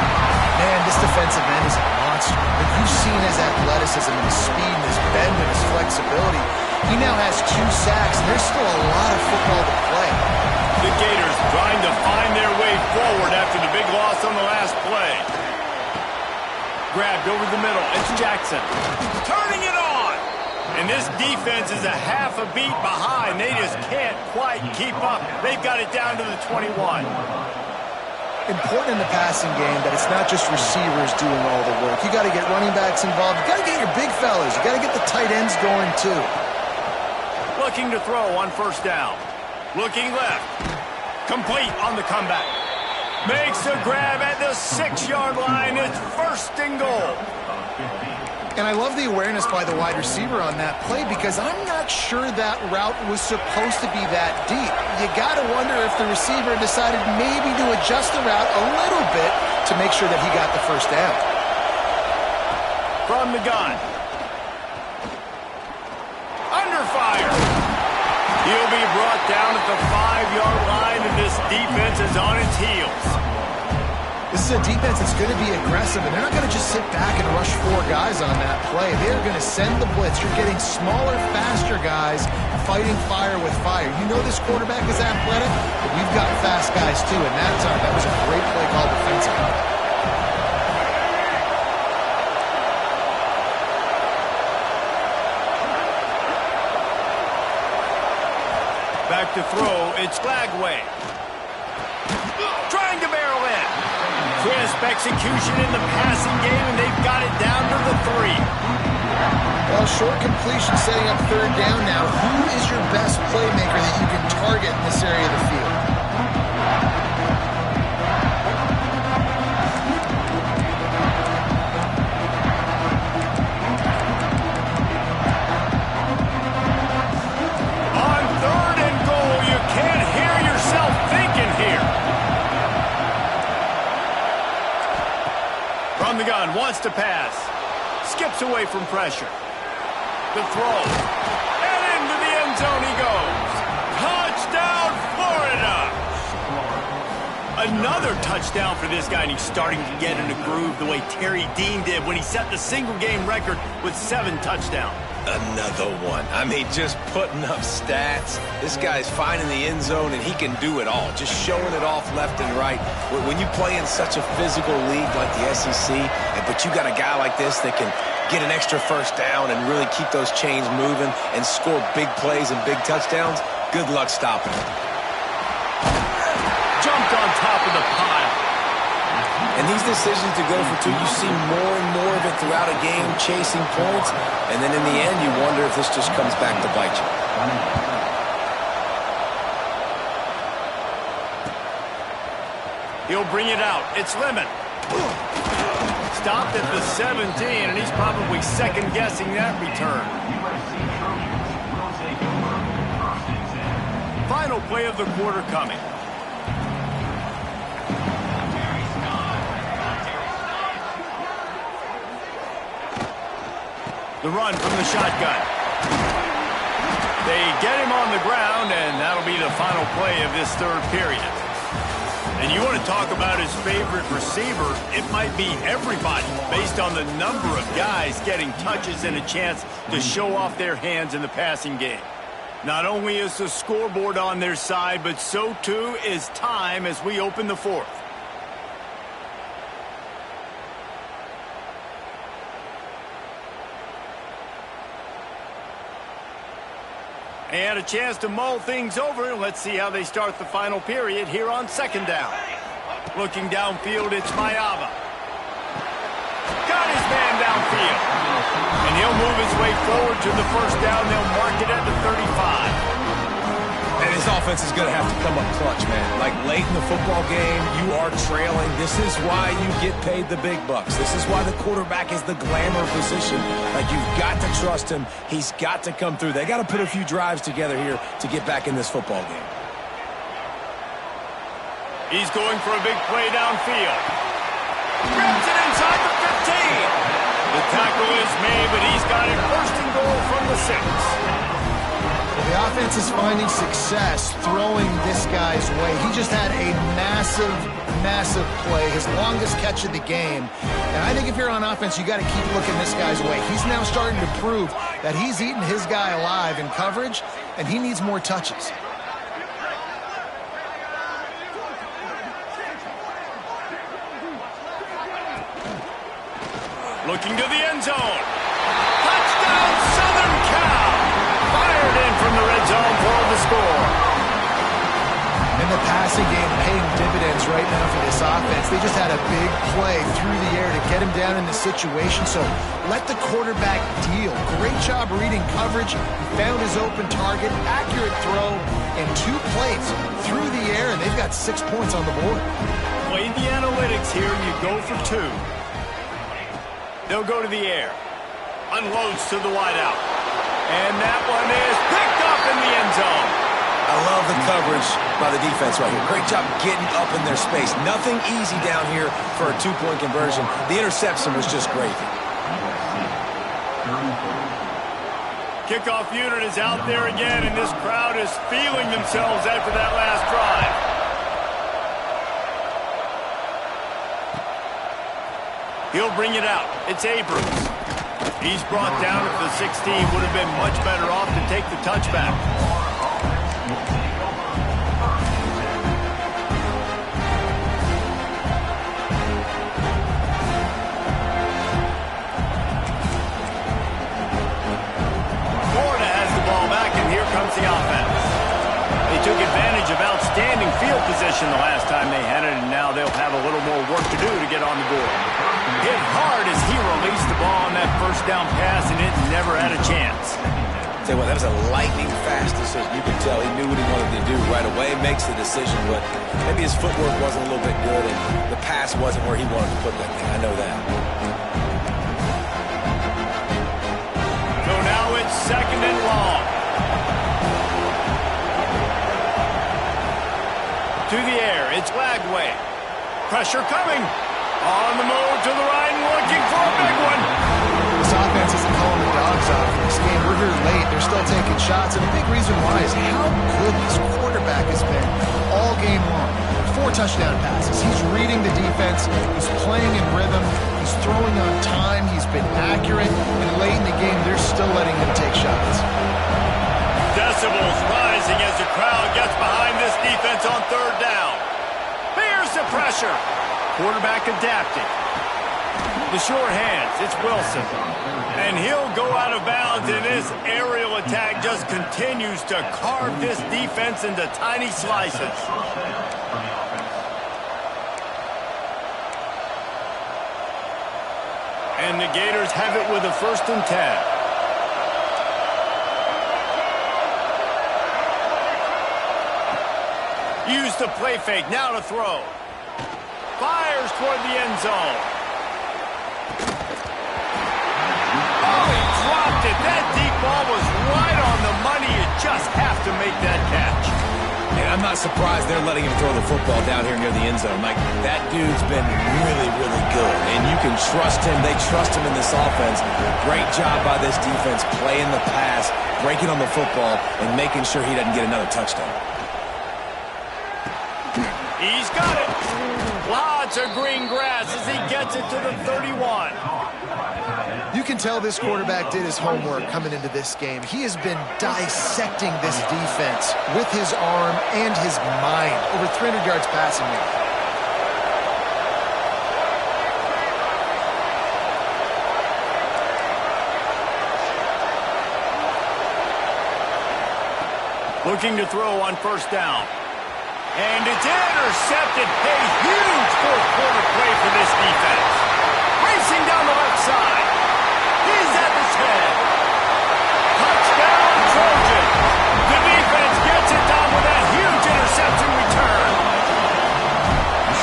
S3: Man, this defensive end is a monster. But you've seen his athleticism and his speed and his bend and his flexibility. He now has 2 sacks, and there's still a lot of football to play.
S1: The Gators trying to find their way forward after the big loss on the last play. Grabbed over the middle. It's Jackson. Turning it on. And this defense is a half a beat behind. They just can't quite keep up. They've got it down to the 21.
S3: Important in the passing game that it's not just receivers doing all the work. You got to get running backs involved. You got to get your big fellas. You got to get the tight ends going too.
S1: Looking to throw on first down. Looking left. Complete on the comeback. Makes a grab at the 6-yard line. It's first and goal.
S3: And I love the awareness by the wide receiver on that play, because I'm not sure that route was supposed to be that deep. You got to wonder if the receiver decided maybe to adjust the route a little bit to make sure that he got the first down.
S1: From the gun. Under fire. He'll be brought down at the 5-yard line, and this defense is on its heels.
S3: This is a defense that's going to be aggressive, and they're not going to just sit back and rush 4 guys on that play. They're going to send the blitz. You're getting smaller, faster guys fighting fire with fire. You know this quarterback is athletic, but we've got fast guys too, and that was a great play call defensively.
S1: back to throw. It's Lagway. Trying to barrel in. Crisp execution in the passing game, and they've got it down to the 3.
S3: Well, short completion setting up third down now. Who is your best playmaker that you can target in this area of the field?
S1: On 3rd and goal, you can't hear yourself thinking here. From the gun, wants to pass. Skips away from pressure. The throw. And into the end zone he goes. Touchdown, Florida! Another touchdown for this guy, and he's starting to get in a groove the way Terry Dean did when he set the single-game record with 7 touchdowns.
S2: Another one. I mean, just putting up stats. This guy's finding the end zone, and he can do it all. Just showing it off left and right. When you play in such a physical league like the SEC, but you got a guy like this that can get an extra first down and really keep those chains moving and score big plays and big touchdowns, good luck stopping him.
S1: Jumped on top of the pile.
S2: And these decisions to go for 2, you see more and more of it throughout a game, chasing points, and then in the end, you wonder if this just comes back to bite you.
S1: He'll bring it out. It's Lemon. Stopped at the 17, and he's probably second-guessing that return. Final play of the quarter coming. The run from the shotgun. They get him on the ground, and that'll be the final play of this 3rd period. And you want to talk about his favorite receiver, it might be everybody, based on the number of guys getting touches and a chance to show off their hands in the passing game. Not only is the scoreboard on their side, but so too is time as we open the 4th. And a chance to mull things over. Let's see how they start the final period here on 2nd down. Looking downfield, it's Mayava. Got his man downfield. And he'll move his way forward to the 1st down. They'll mark it at the 35.
S2: And his offense is going to have to come up clutch, man. Like late in the football game, you are trailing. This is why you get paid the big bucks. This is why the quarterback is the glamour position. Like, you've got to trust him. He's got to come through. They got to put a few drives together here to get back in this football game.
S1: He's going for a big play downfield. Grabs it inside the 15. The tackle is made, but he's got it 1st and goal from the 6.
S3: The offense is finding success throwing this guy's way. He just had a massive play, his longest catch of the game. And I think if you're on offense, you got to keep looking this guy's way. He's now starting to prove that he's eating his guy alive in coverage, and he needs more touches.
S1: Looking to the end zone. Touchdown, Southern Cal! Fired in from the red zone for the score.
S3: And the passing game paying dividends right now for this offense. They just had a big play through the air to get him down in the situation. So let the quarterback deal. Great job reading coverage. He found his open target, accurate throw, and 2 plays through the air, and they've got 6 points on the board.
S1: Play the analytics here, and you go for 2. They'll go to the air. Unloads to the wideout. And that one is picked up in the end zone.
S2: I love the coverage by the defense right here. Great job getting up in their space. Nothing easy down here for a 2-point conversion. The interception was just great.
S1: Kickoff unit is out there again, and this crowd is feeling themselves after that last drive. He'll bring it out. It's Abrams. He's brought down at the 16. Would have been much better off to take the touchback. Florida has the ball back, and here comes the offense. They field position the last time they had it, and now they'll have a little more work to do to get on the board. Hit hard as he released the ball on that first down pass, and it never had a chance.
S2: Tell you what, that was a lightning-fast decision. You could tell he knew what he wanted to do right away. Makes the decision, but maybe his footwork wasn't a little bit good, and the pass wasn't where he wanted to put that thing. I know that.
S1: So now it's 2nd and long. To the air, it's Lagway. Pressure coming. On the move to the right and looking for a big one.
S3: This offense isn't calling the dogs off in this game. We're here late. They're still taking shots, and a big reason why is how good this quarterback has been all game long. 4 touchdown passes. He's reading the defense. He's playing in rhythm. He's throwing on time. He's been accurate. And late in the game, they're still letting him take shots.
S1: Decibels rising as the crowd gets behind this defense on 3rd down. Here's the pressure. Quarterback adapting. The short hands, it's Wilson. And he'll go out of bounds, and this aerial attack just continues to carve this defense into tiny slices. And the Gators have it with a 1st and 10. Use the play fake, now to throw. Fires toward the end zone. Oh, he dropped it. That deep ball was right on the money. You just have to make that catch.
S2: And I'm not surprised they're letting him throw the football down here near the end zone. Like, that dude's been really, really good. And you can trust him. They trust him in this offense. Great job by this defense playing the pass, breaking on the football, and making sure he doesn't get another touchdown.
S1: He's got it. Lots of green grass as he gets it to the 31.
S3: You can tell this quarterback did his homework coming into this game. He has been dissecting this defense with his arm and his mind. Over 300 yards passing now.
S1: Looking to throw on 1st down. And it's intercepted. A huge 4th quarter play for this defense. Racing down the left side. He's at the 10. Touchdown, Trojan. The defense gets it done with that huge interception return.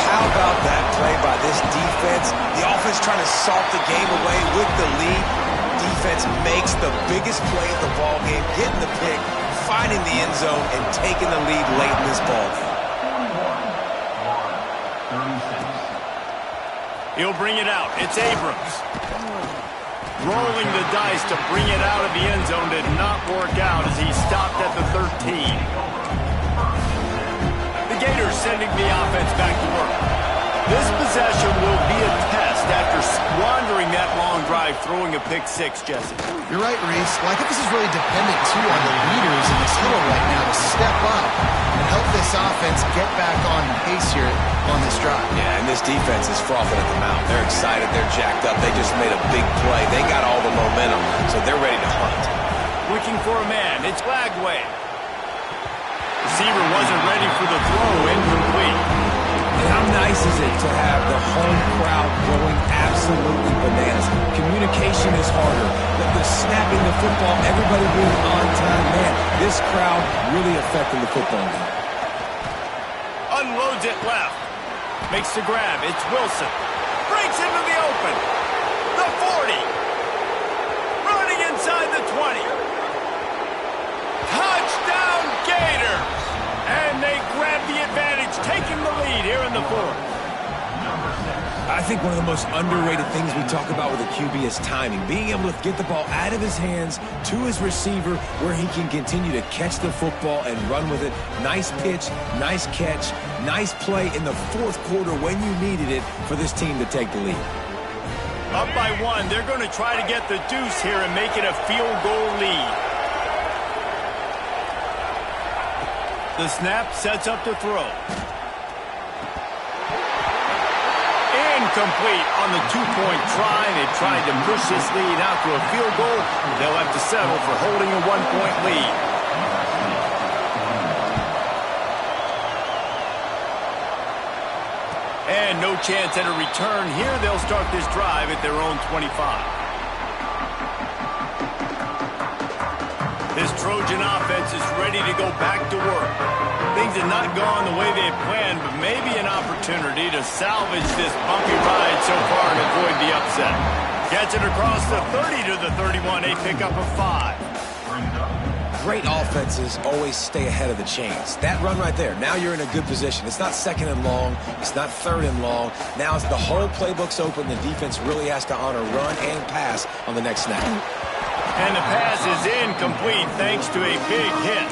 S2: How about that play by this defense? The offense trying to salt the game away with the lead. Defense makes the biggest play of the ball game, getting the pick, finding the end zone, and taking the lead late in this ball game.
S1: He'll bring it out. It's Abrams. Rolling the dice to bring it out of the end zone did not work out as he stopped at the 13. The Gators sending the offense back to work. This possession will be a test after squandering that long drive, throwing a pick-6, Jesse.
S3: You're right, Reese. Well, I think this is really dependent, too, on the leaders in this huddle right now to step up and help this offense get back on pace here on this drive.
S2: Yeah, and this defense is frothing at the mouth. They're excited. They're jacked up. They just made a big play. They got all the momentum, so they're ready to hunt.
S1: Looking for a man. It's Lagway. Receiver wasn't ready for the throw. Incomplete.
S2: And how nice is it to have the home crowd going absolutely bananas? Communication is harder. The snapping the football, everybody being on time. Man, this crowd really affecting the football game.
S1: Unloads it left. Makes the grab. It's Wilson. Breaks into the open. The 40. Running inside the 20. Touchdown Gators. And they grab the advantage, taking the lead here in the 4th.
S2: I think one of the most underrated things we talk about with a QB is timing. Being able to get the ball out of his hands to his receiver where he can continue to catch the football and run with it. Nice pitch, nice catch, nice play in the 4th quarter when you needed it for this team to take the lead.
S1: Up by 1, they're going to try to get the deuce here and make it a field goal lead. The snap sets up to throw. Incomplete on the 2-point try. They tried to push this lead out to a field goal. They'll have to settle for holding a 1-point lead. And no chance at a return here. They'll start this drive at their own 25. This Trojan offense is ready to go back to work. Things have not gone the way they had planned, but maybe an opportunity to salvage this bumpy ride so far and avoid the upset. Gets it across the 30 to the 31, a pickup of 5.
S2: Great offenses always stay ahead of the chains. That run right there, now you're in a good position. It's not second and long. It's not third and long. Now as the whole playbook's open, the defense really has to honor run and pass on the next snap.
S1: And the pass is incomplete thanks to a big hit.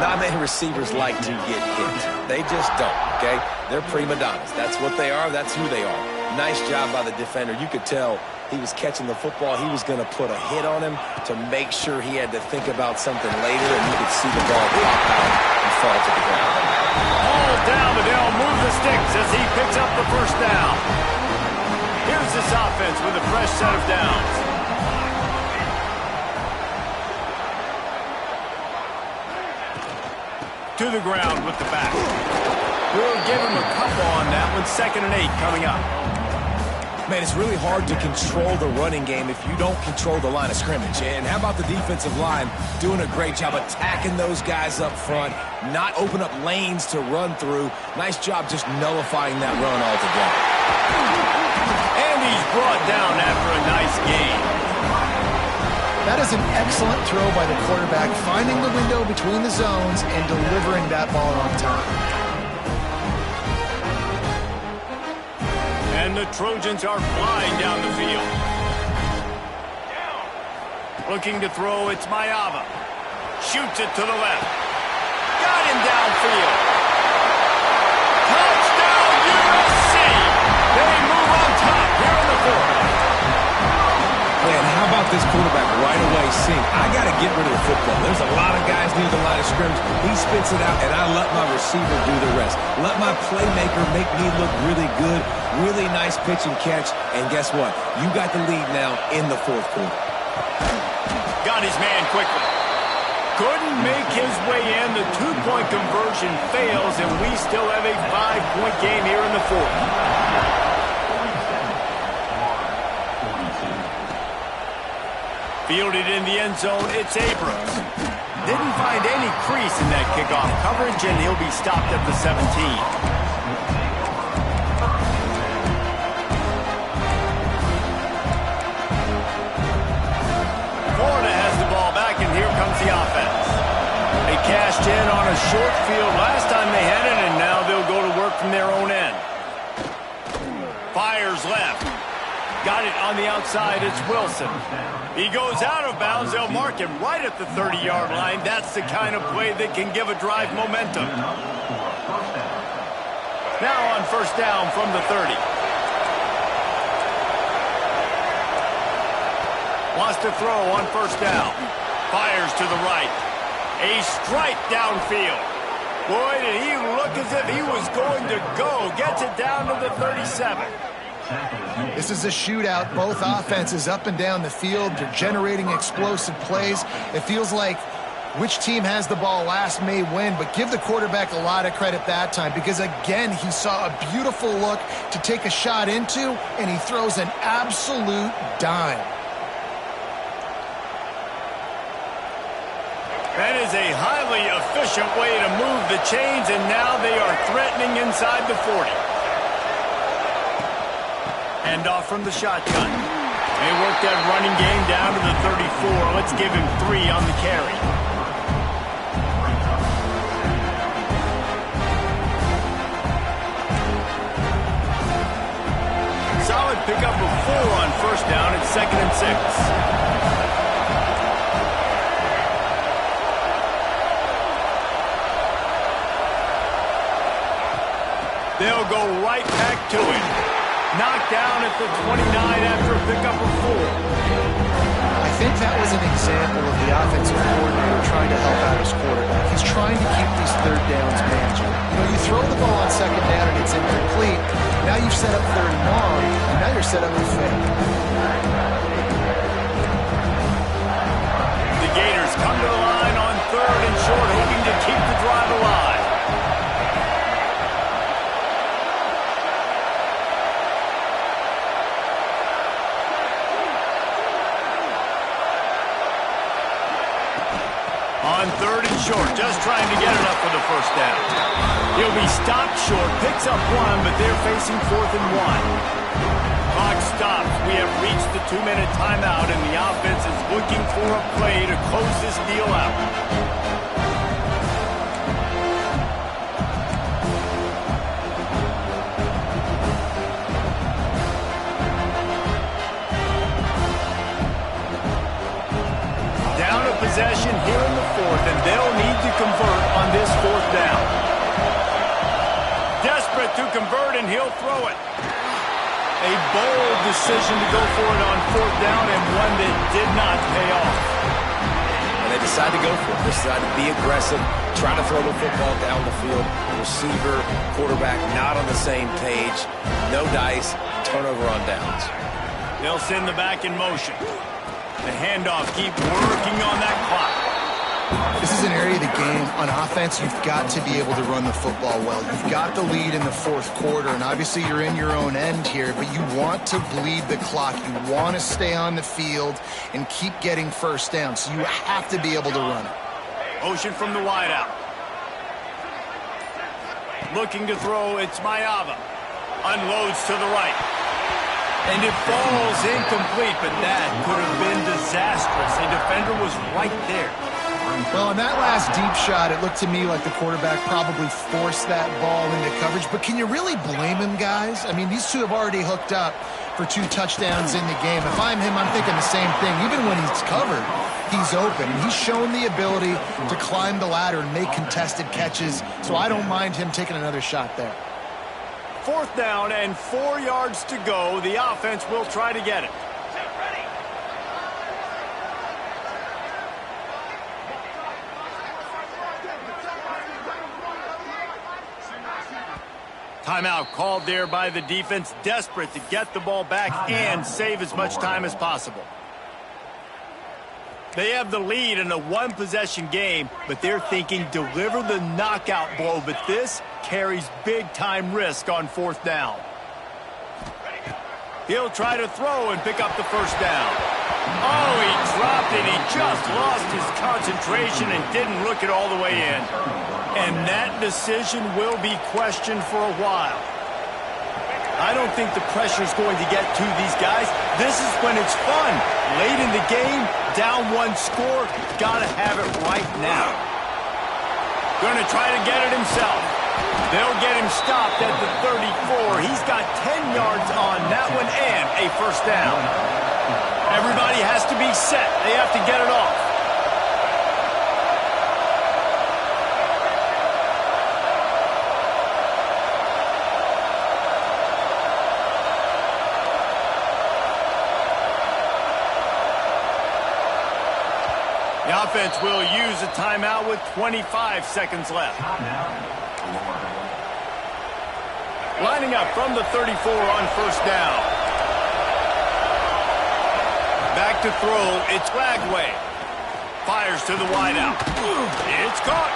S2: Not many receivers like to get hit. They just don't, okay? They're prima donnas. That's what they are. That's who they are. Nice job by the defender. You could tell he was catching the football. He was going to put a hit on him to make sure he had to think about something later, and you could see the ball pop out and fall to the ground.
S1: All down, but they'll move the sticks as he picks up the first down. Here's this offense with a fresh set of downs. To the ground with the back. We'll give him a couple on that one. 2nd and 8 coming up.
S2: Man, it's really hard to control the running game if you don't control the line of scrimmage. And how about the defensive line doing a great job attacking those guys up front, not open up lanes to run through. Nice job just nullifying that run altogether.
S1: And he's brought down after a nice gain.
S3: That is an excellent throw by the quarterback, finding the window between the zones and delivering that ball on time.
S1: And the Trojans are flying down the field. Looking to throw, it's Mayava. Shoots it to the left. Got him downfield. Touchdown USC! They move on top here in the 4th.
S2: Man, how about this quarterback right away seeing, I got to get rid of the football. There's a lot of guys near the line of scrimmage. He spits it out, and I let my receiver do the rest. Let my playmaker make me look really good. Really nice pitch and catch. And guess what? You got the lead now in the 4th quarter.
S1: Got his man quickly. Couldn't make his way in. The 2-point conversion fails, and we still have a 5-point game here in the 4th. Fielded in the end zone, it's Abrams. Didn't find any crease in that kickoff coverage, and he'll be stopped at the 17. Florida has the ball back, and here comes the offense. They cashed in on a short field last time they had it, and now they'll go to work from their own end. Fires left. Got it on the outside, it's Wilson. He goes out of bounds. They'll mark him right at the 30-yard line. That's the kind of play that can give a drive momentum. Now on first down from the 30. Wants to throw on first down. Fires to the right. A strike downfield. Boy, did he look as if he was going to go. Gets it down to the 37.
S3: This is a shootout. Both offenses up and down the field. They're generating explosive plays. It feels like which team has the ball last may win, but give the quarterback a lot of credit that time because, again, he saw a beautiful look to take a shot into, and he throws an absolute dime.
S1: That is a highly efficient way to move the chains, and now they are threatening inside the 40. Hand off from the shotgun. They work that running game down to the 34. Let's give him 3 on the carry. Solid pickup of 4 on first down. It's 2nd and 6. They'll go right back to it. Knocked down at the 29 after a pickup of 4.
S3: I think that was an example of the offensive coordinator trying to help out his quarterback. He's trying to keep these third downs manageable. You know, you throw the ball on second down and it's incomplete. Now you've set up third and long, and now you're set up to fail.
S1: The Gators come to the line on 3rd and short, hoping to keep the drive alive. On 3rd and short, just trying to get it up for the first down. He'll be stopped short, picks up 1, but they're facing 4th and 1. Clock stops. We have reached the 2-minute timeout, and the offense is looking for a play to close this deal out. Possession here in the 4th, and they'll need to convert on this 4th down. Desperate to convert, and he'll throw it. A bold decision to go for it on 4th down, and one that did not pay off.
S2: And they decide to go for it. They decide to be aggressive, try to throw the football down the field. Receiver, quarterback not on the same page. No dice, turnover on downs.
S1: They'll send the back in motion. The handoff, keep working on that clock.
S3: This is an area of the game. On offense, you've got to be able to run the football well. You've got the lead in the 4th quarter, and obviously you're in your own end here, but you want to bleed the clock. You want to stay on the field and keep getting first down, so you have to be able to run it.
S1: Motion from the wideout. Looking to throw, it's Mayava. Unloads to the right. And it falls incomplete, but that could have been disastrous. A defender was right there.
S3: Well, in that last deep shot, it looked to me like the quarterback probably forced that ball into coverage. But can you really blame him, guys? I mean, these two have already hooked up for 2 touchdowns in the game. If I'm him, I'm thinking the same thing. Even when he's covered, he's open. And he's shown the ability to climb the ladder and make contested catches. So I don't mind him taking another shot there.
S1: 4th down and 4 yards to go. The offense will try to get it. Timeout called there by the defense, desperate to get the ball back and save as much time as possible. They have the lead in a 1-possession game, but they're thinking deliver the knockout blow, but this carries big-time risk on 4th down. He'll try to throw and pick up the first down. Oh, he dropped it. He just lost his concentration and didn't look it all the way in. And that decision will be questioned for a while. I don't think the pressure's going to get to these guys. This is when it's fun. Late in the game, down 1 score, gotta have it right now. Gonna try to get it himself. They'll get him stopped at the 34. He's got 10 yards on that one and a first down. Everybody has to be set. They have to get it off. The offense will use a timeout with 25 seconds left. Lining up from the 34 on first down. Back to throw, it's Lagway. Fires to the wideout. It's caught.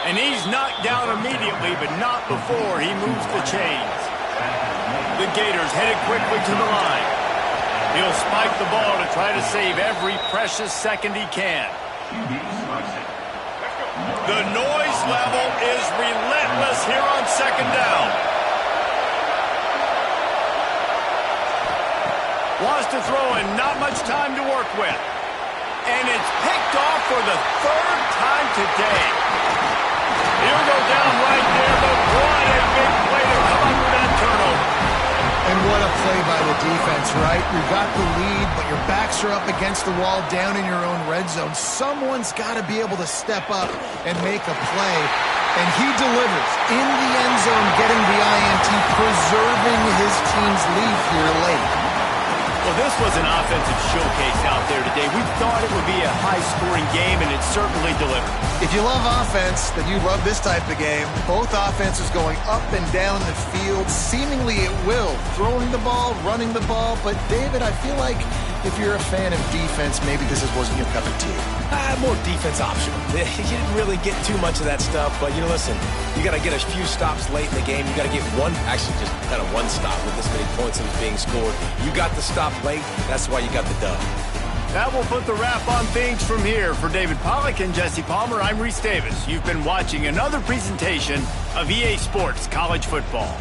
S1: And he's knocked down immediately, but not before he moves the chains. The Gators headed quickly to the line. He'll spike the ball to try to save every precious second he can. The noise level is relentless here on 2nd down. Wants to throw and not much time to work with. And it's picked off for the 3rd time today. He'll go down right there, but what a big play to come up with that turnover.
S3: And what a play by the defense, right? You've got the lead, but your backs are up against the wall down in your own red zone. Someone's got to be able to step up and make a play. And he delivers in the end zone, getting the INT, preserving his team's lead here late.
S1: Well, this was an offensive showcase out there today. We thought it would be a high-scoring game, and it certainly delivered.
S3: If you love offense, then you love this type of game. Both offenses going up and down the field, seemingly at will. Throwing the ball, running the ball. But, David, I feel like if you're a fan of defense, maybe this wasn't your cup of tea.
S2: More defense optional. You didn't really get too much of that stuff, but, listen, you got to get a few stops late in the game. You got to get actually just kind of one stop with this many points that was being scored. You got the stop late. That's why you got the dub.
S1: That will put the wrap on things from here. For David Pollack and Jesse Palmer, I'm Reese Davis. You've been watching another presentation of EA Sports College Football.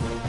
S3: it.